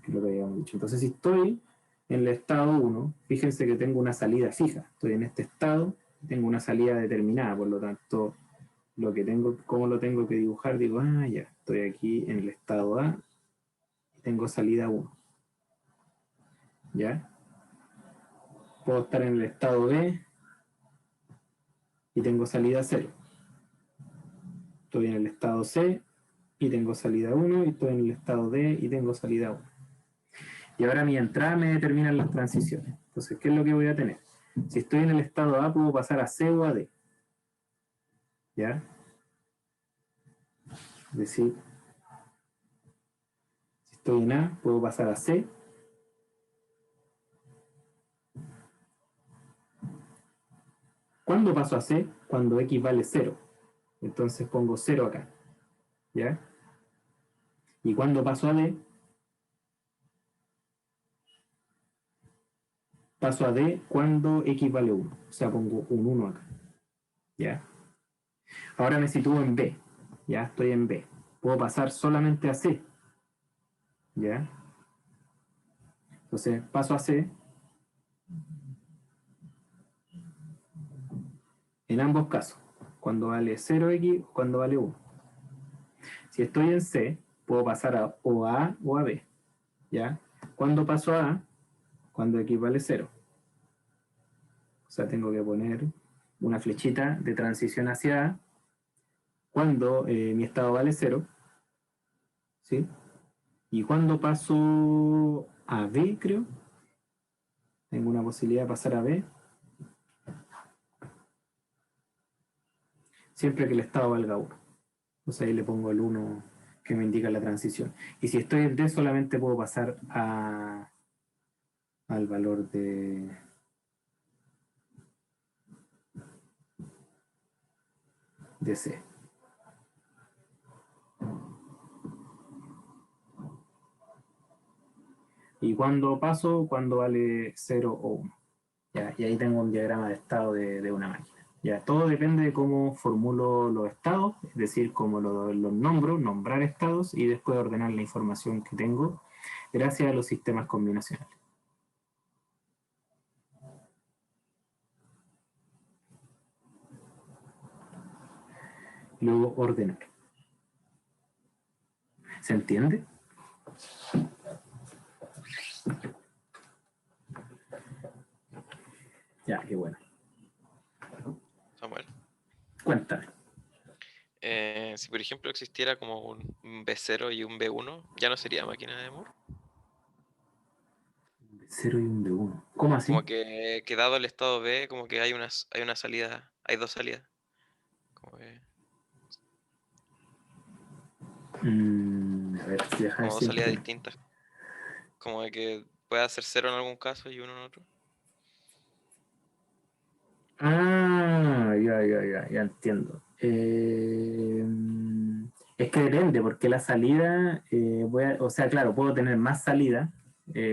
que es lo que habíamos dicho. Entonces, si estoy en el estado 1, fíjense que tengo una salida fija. Estoy en este estado, tengo una salida determinada, por lo tanto, lo que tengo, cómo lo tengo que dibujar, digo, ah, ya, estoy aquí en el estado A y tengo salida 1. ¿Ya? Puedo estar en el estado B y tengo salida 0. Estoy en el estado C y tengo salida 1, y estoy en el estado D y tengo salida 1. Y ahora mi entrada me determinan las transiciones. Entonces, ¿qué es lo que voy a tener? Si estoy en el estado A, puedo pasar a C o a D. ¿Ya? Es decir, si estoy en A, puedo pasar a C. ¿Cuándo paso a C? Cuando X vale 0. Entonces pongo 0 acá. ¿Ya? ¿Y cuándo paso a D? Paso a D cuando X vale 1. O sea, pongo un 1 acá. ¿Ya? Ahora me sitúo en B. Ya estoy en B. Puedo pasar solamente a C. ¿Ya? Entonces paso a C. En ambos casos. Cuando vale 0x o cuando vale 1. Si estoy en C, puedo pasar a o a A o a B. ¿Ya? ¿Cuándo paso a A? Cuando X vale 0. O sea, tengo que poner una flechita de transición hacia A cuando mi estado vale 0. ¿Sí? Y cuando paso a B, creo, tengo una posibilidad de pasar a B, siempre que el estado valga 1. Entonces ahí le pongo el 1 que me indica la transición. Y si estoy en D, solamente puedo pasar al valor de C. Y cuando paso, cuando vale 0 o 1. ¿Ya? Y ahí tengo un diagrama de estado de una máquina. Ya, todo depende de cómo formulo los estados, es decir, cómo los nombro, nombrar estados y después ordenar la información que tengo gracias a los sistemas combinacionales. Luego ordenar. ¿Se entiende? Ya, qué bueno. Samuel. Cuéntame. Si por ejemplo existiera como un B0 y un B1, ya no sería máquina de Moore. Un B0 y un B1. ¿Cómo así? Como que dado el estado B, como que hay una salida, hay dos salidas. Como que, A ver, si deja como dos salidas siempre. distintas. Como de que puede hacer 0 en algún caso y 1 en otro. Ah, ya entiendo. Es que depende, porque la salida, o sea, claro, puedo tener más salida,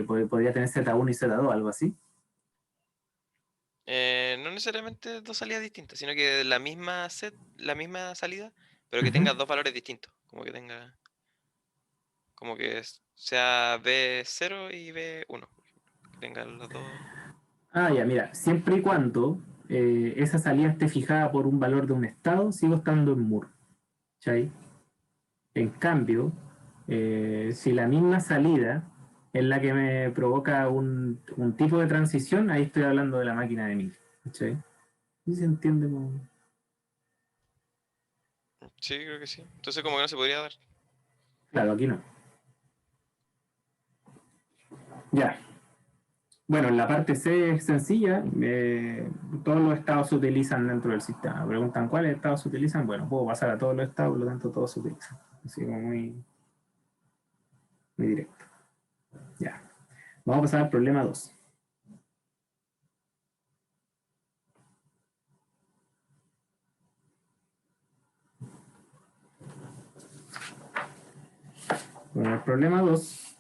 podría tener Z1 y Z2, algo así. No necesariamente dos salidas distintas, sino que la misma la misma salida, pero que Ujú. tenga dos valores distintos. Como que sea B0 y B1. Que tengan los dos. Ah, ya, mira, siempre y cuando esa salida esté fijada por un valor de un estado, sigo estando en Moore. ¿Cachai? En cambio, si la misma salida es la que me provoca un tipo de transición, ahí estoy hablando de la máquina de Mil. ¿Cachai? ¿Sí se entiende? Sí, creo que sí. Entonces como que no se podría dar. Claro, aquí no. Ya. Bueno, la parte C es sencilla. Todos los estados se utilizan dentro del sistema. Me preguntan cuáles estados se utilizan. Bueno, puedo pasar a todos los estados, por lo tanto todos se utilizan. Así como muy directo. Ya. Vamos a pasar al problema 2. Bueno, el problema 2,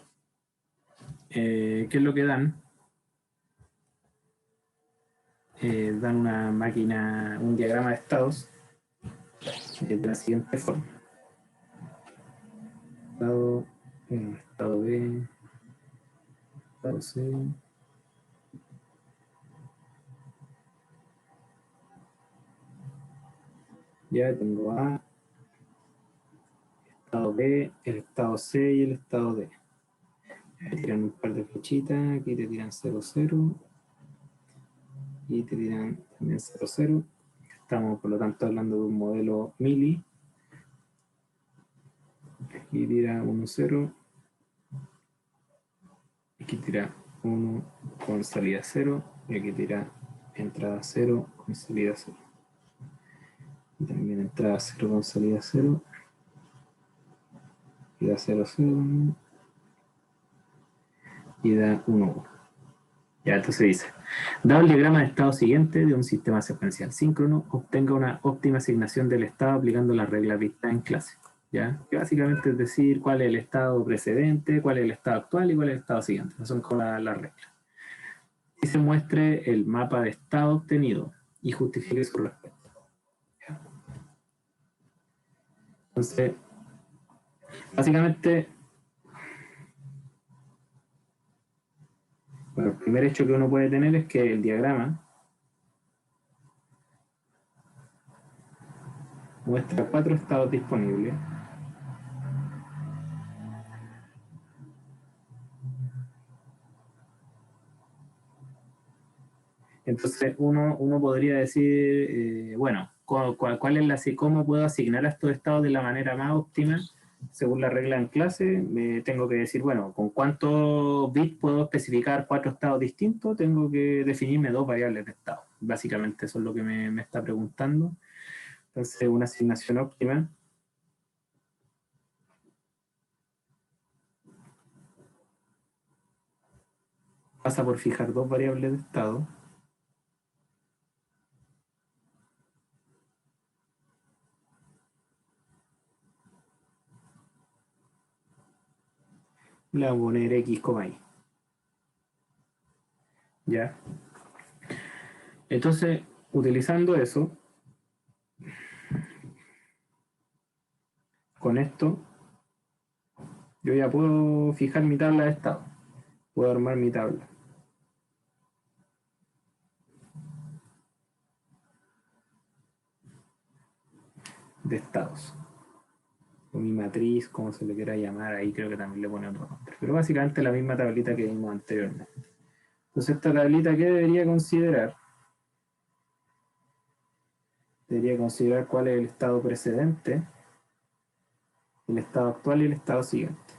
¿qué es lo que dan? Dan una máquina, un diagrama de estados de la siguiente forma. Estado, estado B, estado C. Ya tengo A, estado B, el estado C y el estado D. Te tiran un par de flechitas, aquí te tiran 0, 0 y te tiran también 0, 0. Estamos por lo tanto hablando de un modelo mili. Aquí tira 1, 0. Aquí tira 1 con salida 0 y aquí tira entrada 0 con salida 0. Y también entrada 0 con salida 0. Y da 0, 0. Y da 1, 1. Ya, entonces dice, dado el diagrama de estado siguiente de un sistema secuencial síncrono, obtenga una óptima asignación del estado aplicando la regla vista en clase. ¿Ya? Que básicamente es decir cuál es el estado precedente, cuál es el estado actual y cuál es el estado siguiente. Esas son como las reglas. Y se muestre el mapa de estado obtenido y justifique su respuesta. ¿Ya? Entonces, básicamente, bueno, el primer hecho que uno puede tener es que el diagrama muestra 4 estados disponibles. Entonces uno podría decir, bueno, ¿cuál es cómo puedo asignar a estos estados de la manera más óptima? Según la regla en clase, tengo que decir, bueno, ¿con cuántos bits puedo especificar 4 estados distintos? Tengo que definirme 2 variables de estado. Básicamente eso es lo que me está preguntando. Entonces, una asignación óptima pasa por fijar 2 variables de estado. Le voy a poner X, Y. ¿Ya? Entonces, utilizando eso, con esto, yo ya puedo fijar mi tabla de estado. Puedo armar mi tabla. De estados. O mi matriz, como se le quiera llamar, ahí creo que también le pone otro nombre. Pero básicamente la misma tablita que vimos anteriormente. Entonces, esta tablita, ¿qué debería considerar? Debería considerar cuál es el estado precedente, el estado actual y el estado siguiente.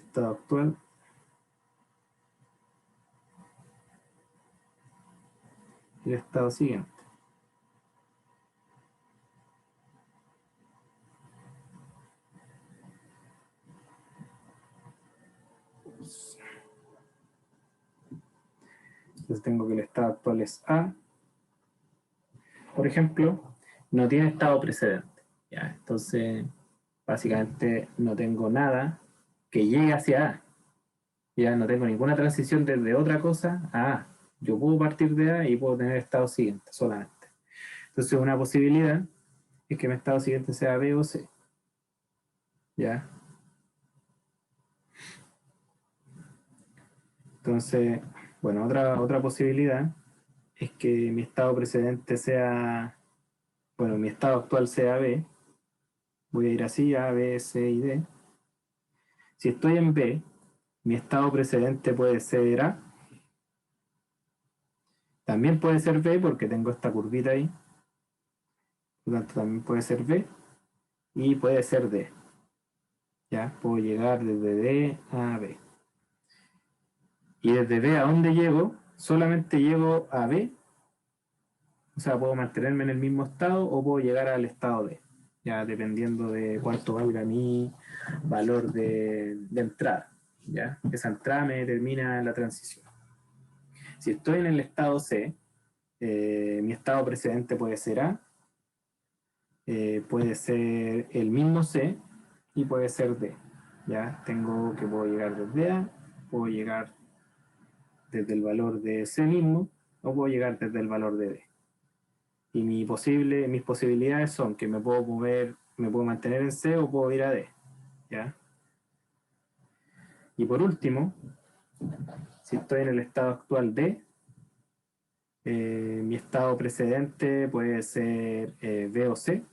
Estado actual y el estado siguiente. Entonces tengo que el estado actual es A. Por ejemplo, no tiene estado precedente. ¿Ya? Entonces, básicamente no tengo nada que llegue hacia A. Ya no tengo ninguna transición desde otra cosa a A. Yo puedo partir de A y puedo tener estado siguiente solamente. Entonces, una posibilidad es que mi estado siguiente sea B o C. ¿Ya? Entonces, bueno, otra posibilidad es que mi estado precedente sea, bueno, mi estado actual sea B. Voy a ir así, A, B, C y D. Si estoy en B, mi estado precedente puede ser A. También puede ser B porque tengo esta curvita ahí. Por lo tanto, también puede ser B. Y puede ser D. Ya, puedo llegar desde D a B. Y desde B a dónde llego, solamente llego a B. O sea, puedo mantenerme en el mismo estado o puedo llegar al estado D. Ya dependiendo de cuánto valga mi valor de entrada. ¿Ya? Esa entrada me determina la transición. Si estoy en el estado C, Mi estado precedente puede ser A, puede ser el mismo C y puede ser D. Ya tengo que puedo llegar desde A, puedo llegar desde el valor de C mismo o puedo llegar desde el valor de D. Y mis posibilidades son que me puedo mover, me puedo mantener en C o puedo ir a D. ¿Ya? Y por último, si estoy en el estado actual D, mi estado precedente puede ser B o C.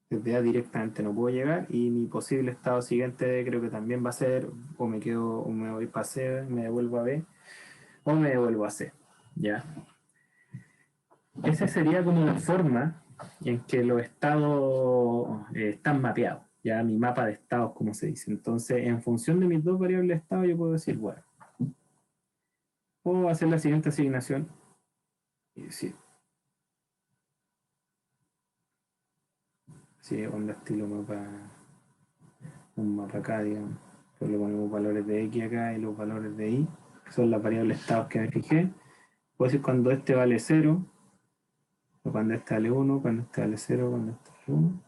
Desde A directamente no puedo llegar y mi posible estado siguiente creo que también va a ser o me quedo o me voy para C, me devuelvo a B o me devuelvo a C. ¿Ya? Esa sería como la forma en que los estados están mapeados. Ya mi mapa de estados, como se dice. Entonces, en función de mis dos variables de estado, yo puedo decir, bueno, puedo hacer la siguiente asignación y decir, sí, onda estilo mapa, un mapa acá, digamos. Pues le ponemos valores de X acá y los valores de Y, que son las variables estados que me fijé. Puedo decir cuando este vale 0, o cuando este vale 1, cuando este vale 0, cuando este vale 1.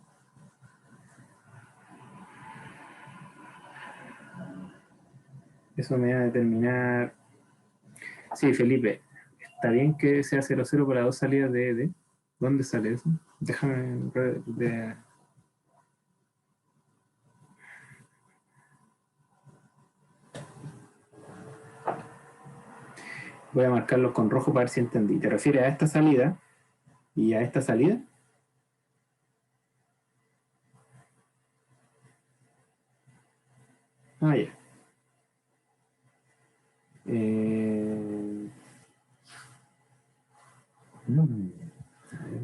Eso me va a determinar. Sí, Felipe, está bien que sea 0,0 para dos salidas de ED. ¿Dónde sale eso? Déjame. Voy a marcarlos con rojo para ver si entendí. ¿Te refieres a esta salida y a esta salida? Ah, ya.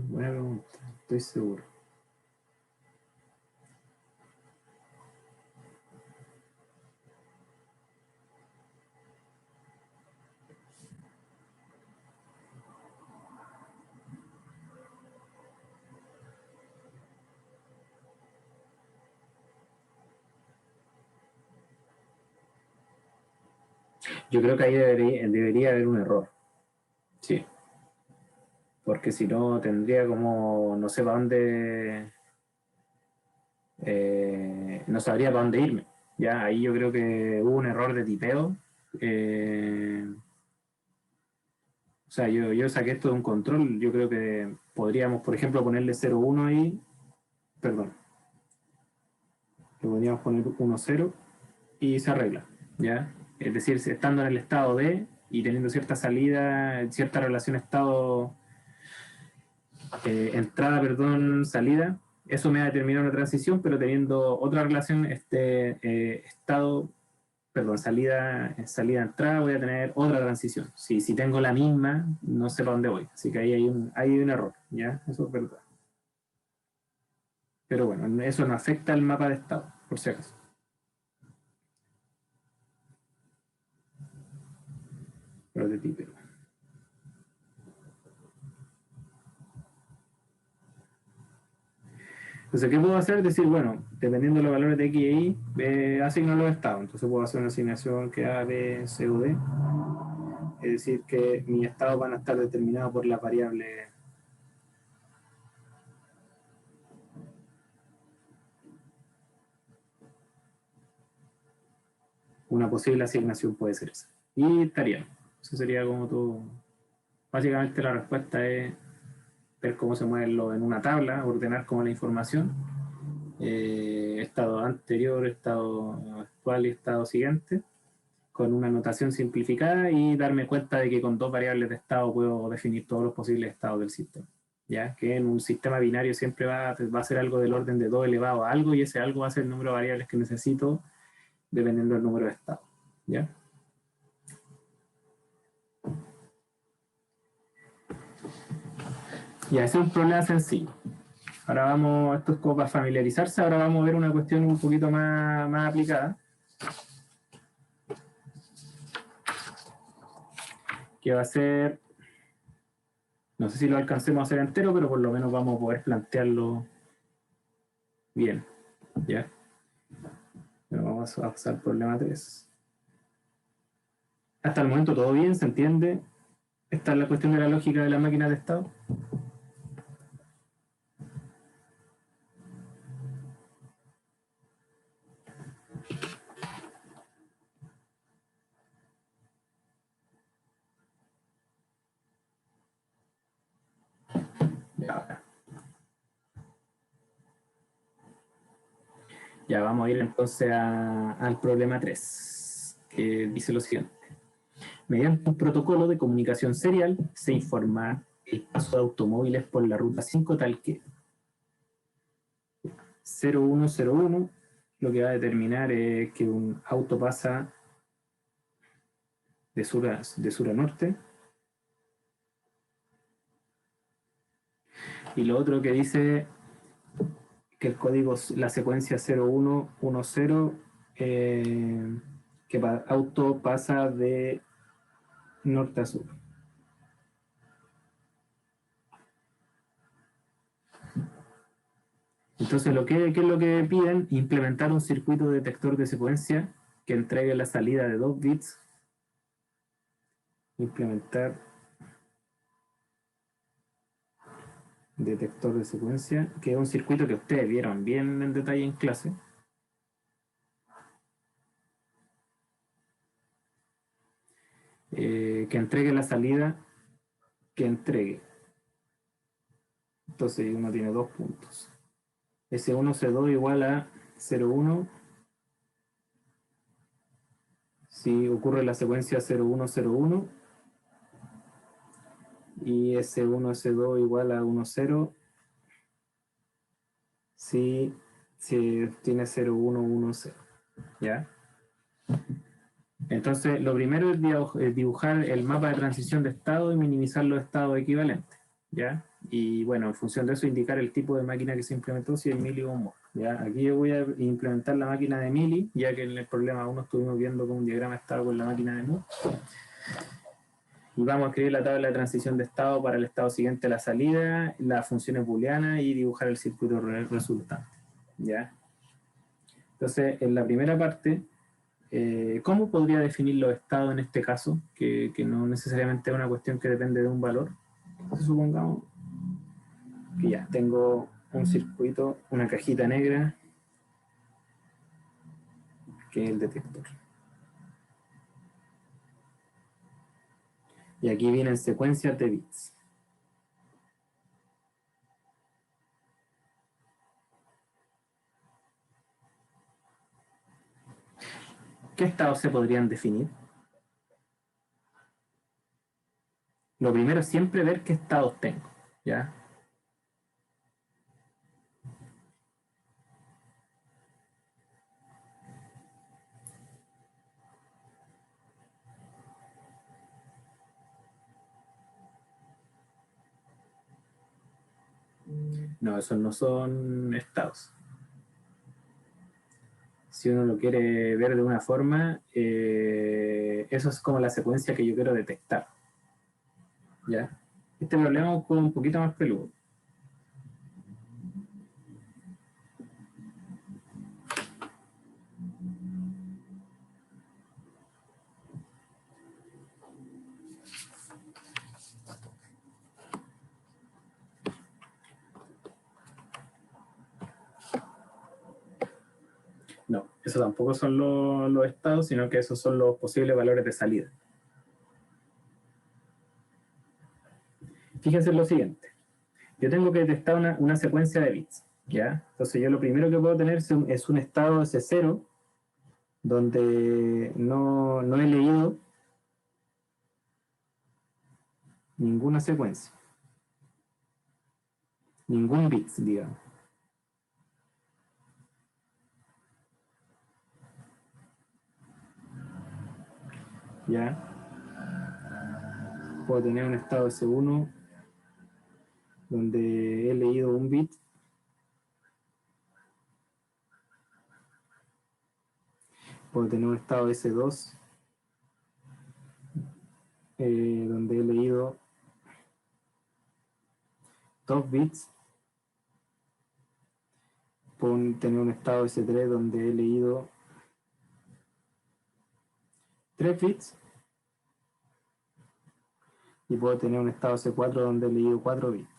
Buena pregunta, estoy seguro. Yo creo que ahí debería haber un error. Sí. Porque si no, tendría como, no sé para dónde, no sabría para dónde irme. Ya, ahí yo creo que hubo un error de tipeo. O sea, yo saqué esto de un control. Yo creo que podríamos, por ejemplo, ponerle 0,1 ahí. Perdón. Le podríamos poner 1,0 y se arregla. ¿Ya? Es decir, si estando en el estado D y teniendo cierta salida, cierta relación estado entrada, perdón, salida, eso me va a determinar una transición, pero teniendo otra relación, estado, perdón, salida, entrada, voy a tener otra transición. Si tengo la misma, no sé para dónde voy. Así que ahí hay un error, ¿ya? Eso es verdad. Pero bueno, eso no afecta al mapa de estado, por si acaso. Prototipo. Entonces, ¿qué puedo hacer? Decir, bueno, dependiendo de los valores de X y Y, asigno los estados. Entonces puedo hacer una asignación que A, B, C o D. Es decir, que mis estados van a estar determinados por la variable. Una posible asignación puede ser esa. Y estaría. Eso sería como todo. Básicamente la respuesta es ver cómo se mueve en una tabla, ordenar como la información. Estado anterior, estado actual y estado siguiente, con una notación simplificada y darme cuenta de que con dos variables de estado puedo definir todos los posibles estados del sistema. ¿Ya? Que en un sistema binario siempre va a ser algo del orden de 2 elevado a algo y ese algo va a ser el número de variables que necesito dependiendo del número de estados. ¿Ya? Y ese es un problema sencillo. Ahora vamos, esto es como para familiarizarse, ahora vamos a ver una cuestión un poquito más aplicada. Que va a ser, no sé si lo alcancemos a hacer entero, pero por lo menos vamos a poder plantearlo bien. ¿Ya? Pero vamos a pasar al problema 3. Hasta el momento todo bien, ¿se entiende? Esta es la cuestión de la lógica de la máquina de estado. Ya vamos a ir entonces al problema 3, que dice lo siguiente. Mediante un protocolo de comunicación serial se informa el paso de automóviles por la ruta 5 tal que 0101 lo que va a determinar es que un auto pasa de sur a norte. Y lo otro que dice que el código, la secuencia 0110, que auto pasa de norte a sur. Entonces, ¿qué es lo que piden? Implementar un circuito detector de secuencia que entregue la salida de 2 bits. Implementar detector de secuencia, que es un circuito que ustedes vieron bien en detalle en clase. Que entregue la salida que entregue. Entonces uno tiene 2 puntos. S1, C2 igual a 0,1 si ocurre la secuencia 0101 y S1, S2 igual a 10 si tiene 0110. ¿Ya? Entonces, lo primero es dibujar el mapa de transición de estado y minimizar los estados equivalentes. ¿Ya? Y bueno, en función de eso indicar el tipo de máquina que se implementó, si es Mili o Moore. ¿Ya? Aquí yo voy a implementar la máquina de Mili, ya que en el problema 1 estuvimos viendo cómo un diagrama estaba con la máquina de Moore. Y vamos a escribir la tabla de transición de estado para el estado siguiente a la salida, las funciones booleanas y dibujar el circuito resultante. ¿Ya? Entonces, en la primera parte, ¿cómo podría definir los estados en este caso? Que no necesariamente es una cuestión que depende de un valor. Entonces, supongamos que ya tengo un circuito, una cajita negra, que es el detector. Y aquí vienen secuencias de bits. ¿Qué estados se podrían definir? Lo primero es siempre ver qué estados tengo, ¿ya? No, esos no son estados. Si uno lo quiere ver de una forma, eso es como la secuencia que yo quiero detectar, ¿ya? Este problema es un poquito más peludo. No, esos tampoco son los estados, sino que esos son los posibles valores de salida. Fíjense en lo siguiente. Yo tengo que detectar una secuencia de bits, ¿ya? Entonces yo lo primero que puedo tener es un estado S0, donde no he leído ninguna secuencia, ningún bits, digamos. ¿Ya? Puedo tener un estado S1 donde he leído un bit. Puedo tener un estado S2 donde he leído 2 bits. Puedo tener un estado S3 donde he leído 3 bits. y puedo tener un estado C4 donde he leído 4 bits.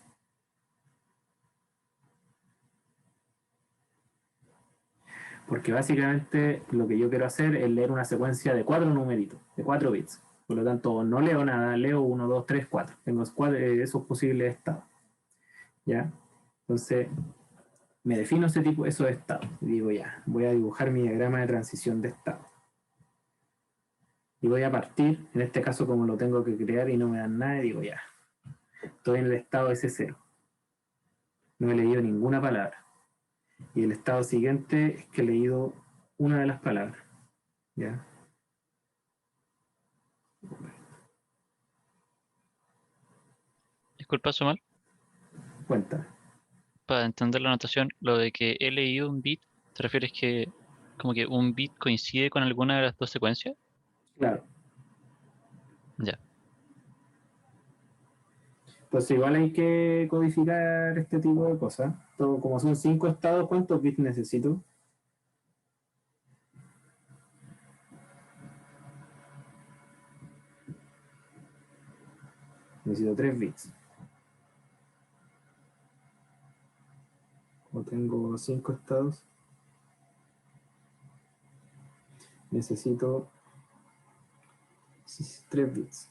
Porque básicamente lo que yo quiero hacer es leer una secuencia de 4 numeritos, de 4 bits. Por lo tanto, no leo nada, leo 1, 2, 3, 4. Tengo esos posibles estados. ¿Ya? Entonces, me defino esos estados. Y digo, ya, voy a dibujar mi diagrama de transición de estado. Y voy a partir, en este caso como lo tengo que crear y no me dan nada, digo, ya, estoy en el estado S0. No he leído ninguna palabra. Y el estado siguiente es que he leído una de las palabras. ¿Ya? Disculpa, Sumal, Cuenta. para entender la notación, lo de que he leído un bit, ¿te refieres que como que un bit coincide con alguna de las dos secuencias? Claro. Ya. Entonces igual hay que codificar este tipo de cosas. Todo, como son 5 estados, ¿cuántos bits necesito? Necesito 3 bits. Como tengo 5 estados, necesito 3 bits.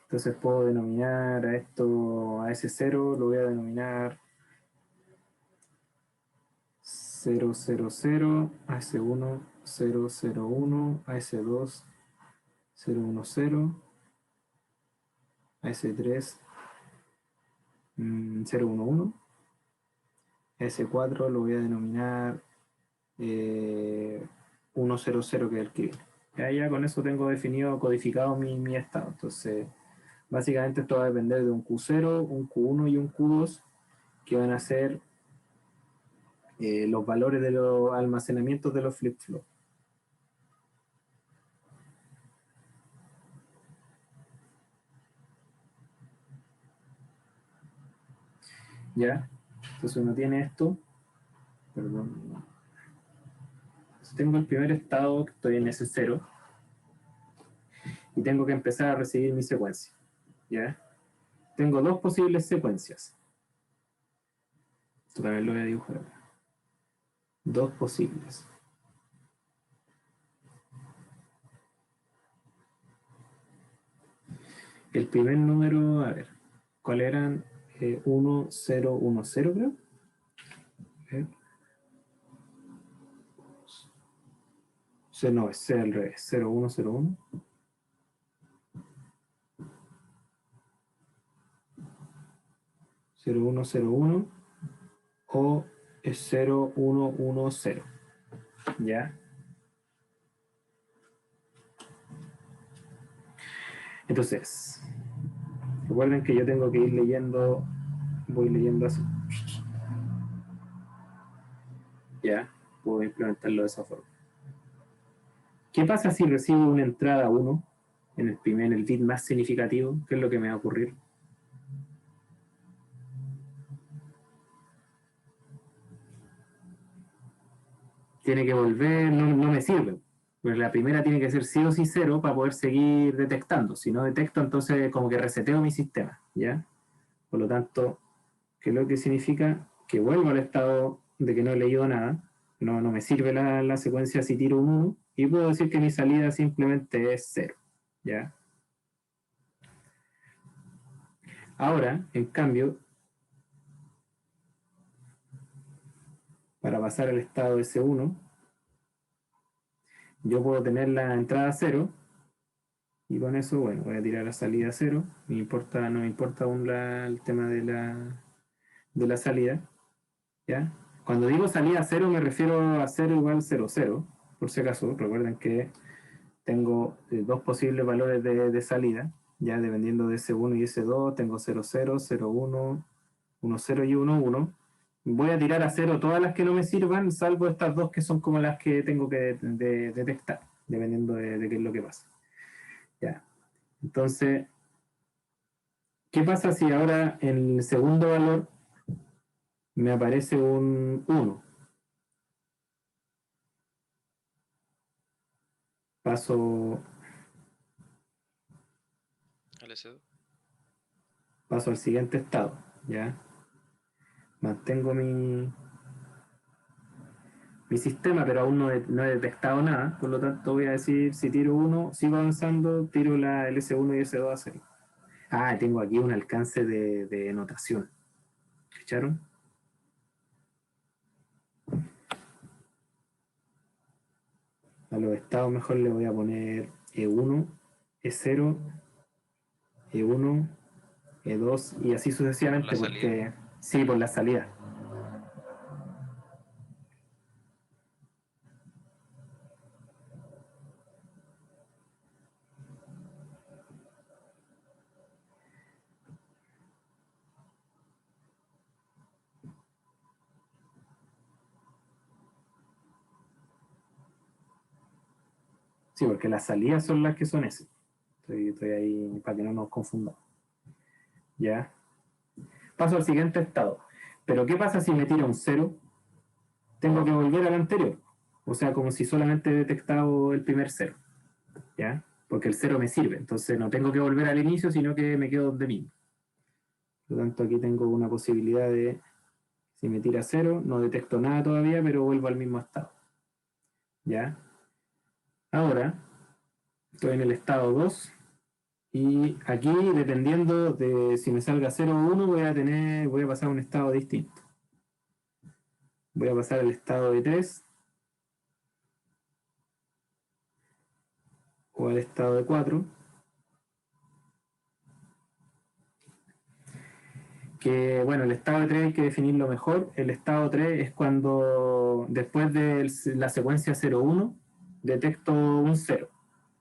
Entonces puedo denominar a esto, a ese 0, lo voy a denominar 000, a ese 1, 001, a ese 2, 010, a ese 3, 011, a ese 4 lo voy a denominar 100, que es el que viene. Ya con eso tengo definido, codificado mi estado. Entonces, básicamente esto va a depender de un Q0, un Q1 y un Q2, que van a ser los valores de los almacenamientos de los flip-flops. ¿Ya? Entonces uno tiene esto, perdón. Entonces tengo el primer estado, que estoy en S0, y tengo que empezar a recibir mi secuencia. ¿Ya? Tengo dos posibles secuencias. Esto también lo voy a dibujar acá. Dos posibles. El primer número, a ver, ¿cuál eran? 1010, creo. No, es al revés, 0101. 0101 o es 0110. ¿Ya? Entonces, recuerden que yo tengo que ir leyendo, voy leyendo así. Ya, puedo implementarlo de esa forma. ¿Qué pasa si recibo una entrada 1 en el bit más significativo? ¿Qué es lo que me va a ocurrir? Tiene que volver, no me sirve. Pues la primera tiene que ser sí o sí 0 para poder seguir detectando. Si no detecto, entonces como que reseteo mi sistema, ¿ya? Por lo tanto, ¿qué es lo que significa? Que vuelvo al estado de que no he leído nada, no me sirve la secuencia si tiro un 1, y puedo decir que mi salida simplemente es 0, ¿ya? Ahora, en cambio, para pasar al estado S1, yo puedo tener la entrada 0, y con eso, bueno, voy a tirar la salida 0, no me importa aún el tema de la salida, ¿ya? Cuando digo salida 0 me refiero a 0 igual 0, 0, por si acaso, recuerden que tengo dos posibles valores de salida, ya dependiendo de S1 y S2, tengo 0, 0, 0, 1, 1, 0 y 1, 1. Voy a tirar a 0 todas las que no me sirvan, salvo estas dos que son como las que tengo que detectar, dependiendo de qué es lo que pasa. Ya. Entonces, ¿qué pasa si ahora en el segundo valor me aparece un 1? Paso LS2. Paso al siguiente estado, ¿ya? Mantengo mi sistema, pero aún no he detectado nada, por lo tanto voy a decir, si tiro 1, sigo avanzando, tiro la LS1 y S2 a 0. Ah, tengo aquí un alcance de notación. ¿Escucharon? A los estados mejor le voy a poner E1, E0, E1, E2 y así sucesivamente, Por la porque sí, por la salida. Sí, porque las salidas son las que son esas. Estoy ahí para que no nos confundamos. ¿Ya? Paso al siguiente estado. Pero ¿qué pasa si me tira un 0? Tengo que volver al anterior. O sea, como si solamente he detectado el primer 0. ¿Ya? Porque el 0 me sirve. Entonces no tengo que volver al inicio, sino que me quedo donde mismo. Por lo tanto, aquí tengo una posibilidad de, si me tira 0, no detecto nada todavía, pero vuelvo al mismo estado. ¿Ya? Ahora, estoy en el estado 2. Y aquí, dependiendo de si me salga 0 o 1, voy a pasar a un estado distinto. Voy a pasar al estado de 3 o al estado de 4. Que bueno, el estado de 3 hay que definirlo mejor. El estado 3 es cuando después de la secuencia 0-1 detecto un 0.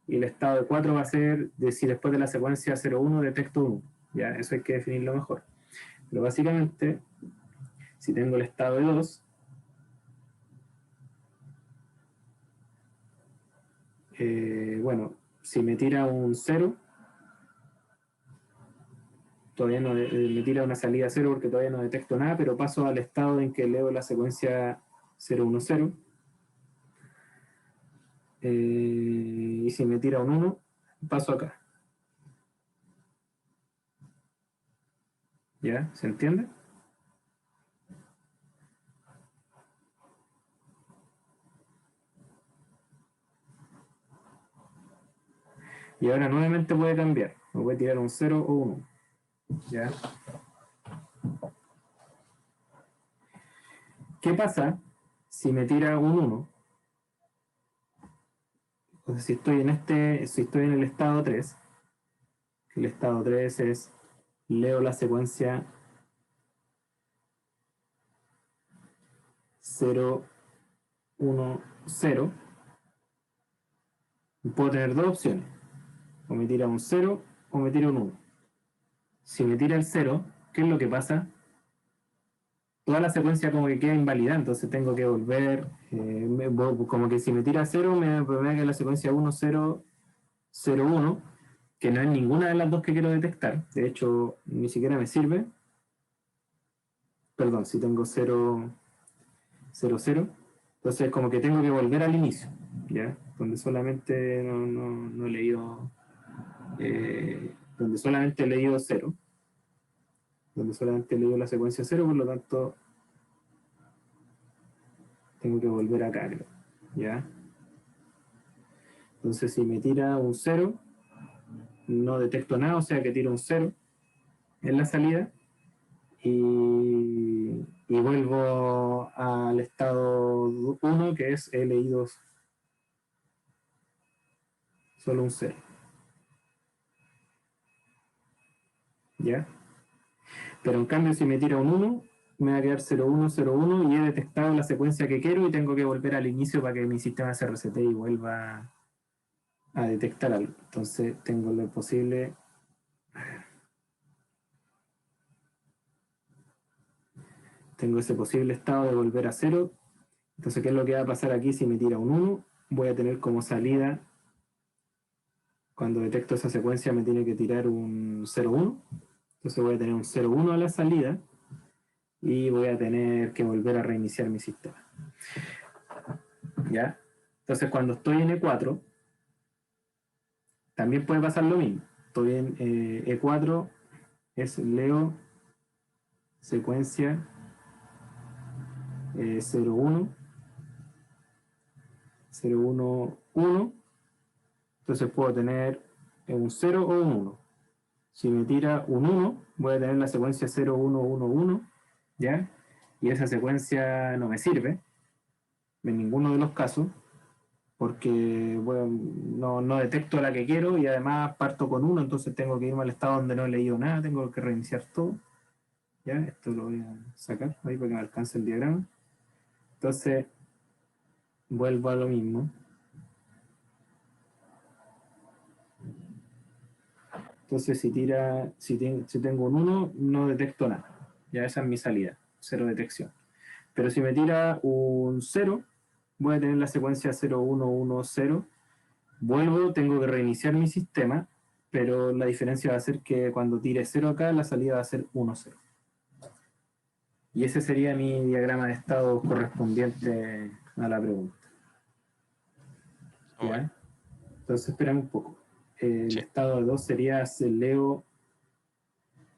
Y el estado de 4 va a ser de si después de la secuencia 0-1 detecto un 1. Ya, eso hay que definirlo mejor. Pero básicamente, si tengo el estado de 2, bueno, si me tira un 0, todavía no me tira una salida 0 porque todavía no detecto nada, pero paso al estado en que leo la secuencia 0-1-0. Y si me tira un 1, paso acá. ¿Ya? ¿Se entiende? Y ahora nuevamente puede cambiar. Me puede tirar un 0 o un 1. ¿Ya? ¿Qué pasa si me tira un 1? Entonces, si estoy en el estado 3, el estado 3 es, leo la secuencia 0, 1, 0, puedo tener dos opciones. O me tira un 0 o me tira un 1. Si me tira el 0, ¿qué es lo que pasa? Toda la secuencia como que queda invalidada, entonces tengo que volver, como que si me tira 0, me queda la secuencia 1, 0, 0, 1, que no es ninguna de las dos que quiero detectar, de hecho ni siquiera me sirve, perdón, si tengo 0, 0, 0, entonces como que tengo que volver al inicio, ¿ya? Donde solamente no he leído, donde solamente he leído 0, donde solamente he leído la secuencia 0, por lo tanto tengo que volver acá, creo, ¿ya? Entonces si me tira un 0, no detecto nada, o sea que tiro un 0 en la salida y vuelvo al estado 1, que es he leído solo un 0. ¿Ya? Pero en cambio si me tira un 1, me va a quedar 0-1, 0-1 y he detectado la secuencia que quiero y tengo que volver al inicio para que mi sistema se resete y vuelva a detectar algo. Entonces tengo lo posible. Tengo ese posible estado de volver a 0. Entonces, ¿qué es lo que va a pasar aquí si me tira un 1? Voy a tener como salida, cuando detecto esa secuencia me tiene que tirar un 0-1. Entonces voy a tener un 0-1 a la salida y voy a tener que volver a reiniciar mi sistema. ¿Ya? Entonces, cuando estoy en E4, también puede pasar lo mismo. estoy en E4, es Leo, secuencia 01, 0, 1, 1. Entonces puedo tener un 0 o un 1. Si me tira un 1, voy a tener la secuencia 0, 1, 1, 1, ¿ya? Y esa secuencia no me sirve en ninguno de los casos, porque bueno, no detecto la que quiero y además parto con 1, entonces tengo que irme al estado donde no he leído nada, tengo que reiniciar todo. ¿Ya? Esto lo voy a sacar ahí para que me alcance el diagrama. Entonces, vuelvo a lo mismo. Entonces, si tengo un 1, no detecto nada. Ya esa es mi salida, cero detección. Pero si me tira un 0, voy a tener la secuencia 0, 1, 1, 0. Vuelvo, tengo que reiniciar mi sistema, pero la diferencia va a ser que cuando tire 0 acá, la salida va a ser 1, 0. Y ese sería mi diagrama de estado correspondiente a la pregunta. Oh, bueno. ¿Ya? Entonces, esperamos un poco. El Sí. estado 2 sería Leo,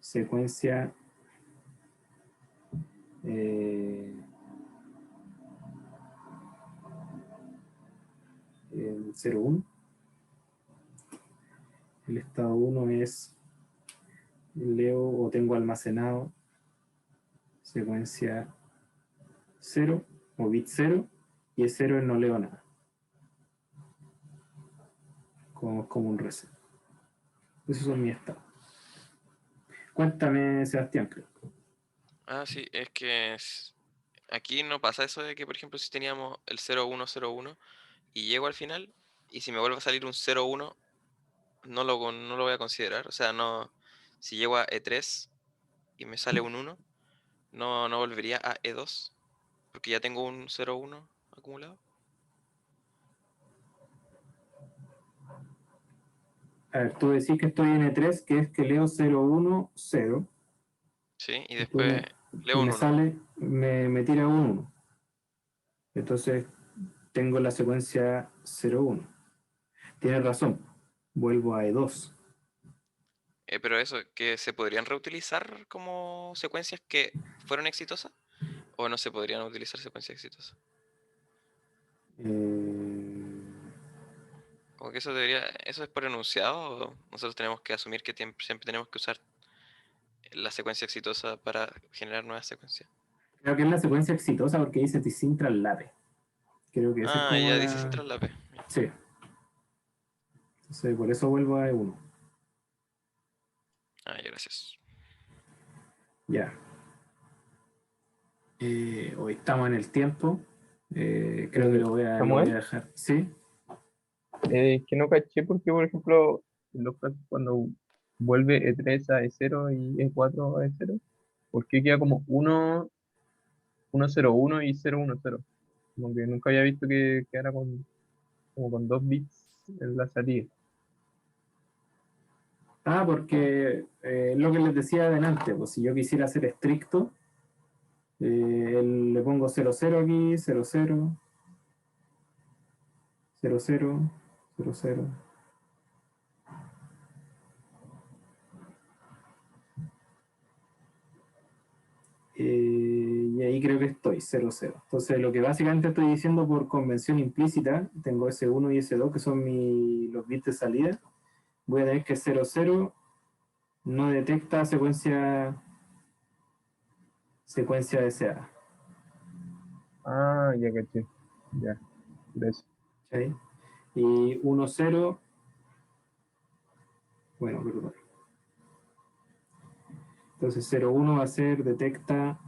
secuencia 01. El estado 1 es Leo o tengo almacenado secuencia 0 o bit 0 y es 0 no leo nada. Como un reset. Esos son mis estados. Cuéntame, Sebastián. Ah, sí, es que aquí no pasa eso de que, por ejemplo, si teníamos el 0101 y llego al final, y si me vuelve a salir un 01, no lo voy a considerar. O sea, no, si llego a E3 y me sale un 1, no volvería a E2, porque ya tengo un 01 acumulado. A ver, tú decís que estoy en E3, que es que leo 0, 1, 0. Sí, y Y, tú después y leo un me 1. sale, me tira un 1. Entonces tengo la secuencia 0, 1. Tienes razón. Vuelvo a E2. Pero eso, que se podrían reutilizar como secuencias que fueron exitosas, o no se podrían utilizar secuencias exitosas. Como que eso es por enunciado, o nosotros tenemos que asumir que siempre tenemos que usar la secuencia exitosa para generar nuevas secuencias. Creo que es la secuencia exitosa porque dice sin traslate. Creo que esa es Ah, como ya dice la... central la P. Sí. Entonces, por eso vuelvo a E1. Ah, ya, gracias. Ya. Hoy estamos en el tiempo. Creo que lo voy a Samuel, dejar. ¿Sí? que no caché porque, por ejemplo, en los casos cuando vuelve E3 a E0 y E4 a E0, ¿por qué queda como 1, 0, 1 y 0, 1, 0? Como que nunca había visto que quedara como con 2 bits en la salida. Porque lo que les decía adelante, pues si yo quisiera ser estricto, le pongo 00 aquí, 00, 00, 00. Y ahí creo que estoy, 00. Entonces, lo que básicamente estoy diciendo por convención implícita, tengo S1 y S2, que son los bits de salida. Voy a tener que 00 no detecta secuencia deseada. Ah, ya caché. Ya, gracias. ¿Sí? Y 1, 0, bueno, perdón. Entonces 0, 1 va a ser detecta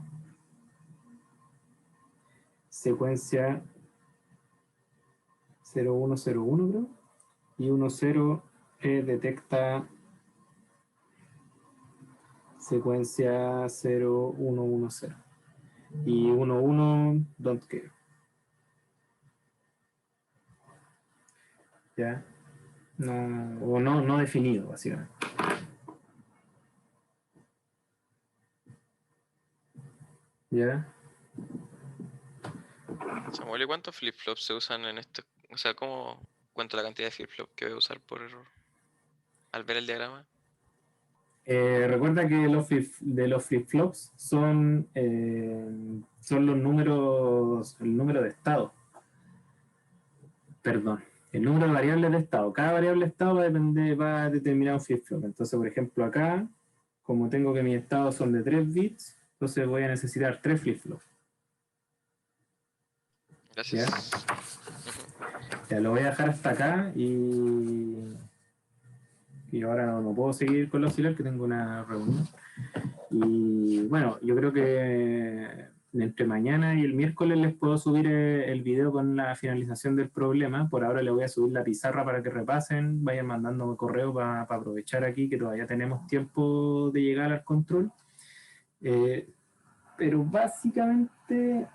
secuencia 0, 1, 0, 1, creo. Y 1, 0 detecta secuencia 0, 1, 1, 0. Y 1, 1, don't care. ¿Ya? No definido, básicamente. ¿Ya? Samuel, ¿y cuántos flip-flops se usan en esto? O sea, ¿cómo cuento la cantidad de flip-flops que voy a usar por error? al ver el diagrama? Recuerda que de los flip-flops son los números, el número de estado. Perdón, el número de variables de estado. Cada variable de estado va a determinar un flip-flop. Entonces, por ejemplo, acá, como tengo que mis estados son de 3 bits, entonces voy a necesitar 3 flip-flops. Gracias. Ya lo voy a dejar hasta acá y ahora no puedo seguir con la auxiliar, que tengo una reunión. Y bueno, yo creo que entre mañana y el miércoles les puedo subir el video con la finalización del problema. Por ahora les voy a subir la pizarra para que repasen, vayan mandando correo para aprovechar aquí que todavía tenemos tiempo de llegar al control. Pero básicamente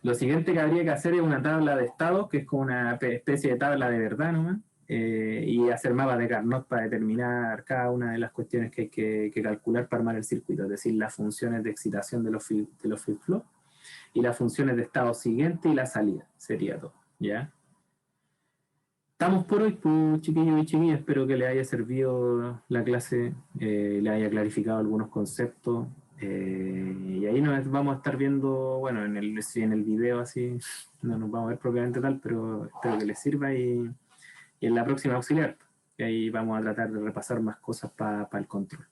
lo siguiente que habría que hacer es una tabla de estados, que es como una especie de tabla de verdad nomás, y hacer mapas de Carnot para determinar cada una de las cuestiones que hay que calcular para armar el circuito, es decir, las funciones de excitación de los flip-flops y las funciones de estado siguiente y la salida, sería todo, ¿ya? Estamos por hoy, pues, chiquillos y chiquillas, espero que les haya servido la clase, les haya clarificado algunos conceptos, y ahí nos vamos a estar viendo, bueno, en el video así, no nos vamos a ver propiamente tal, pero espero que les sirva y en la próxima auxiliar, y ahí vamos a tratar de repasar más cosas para el control.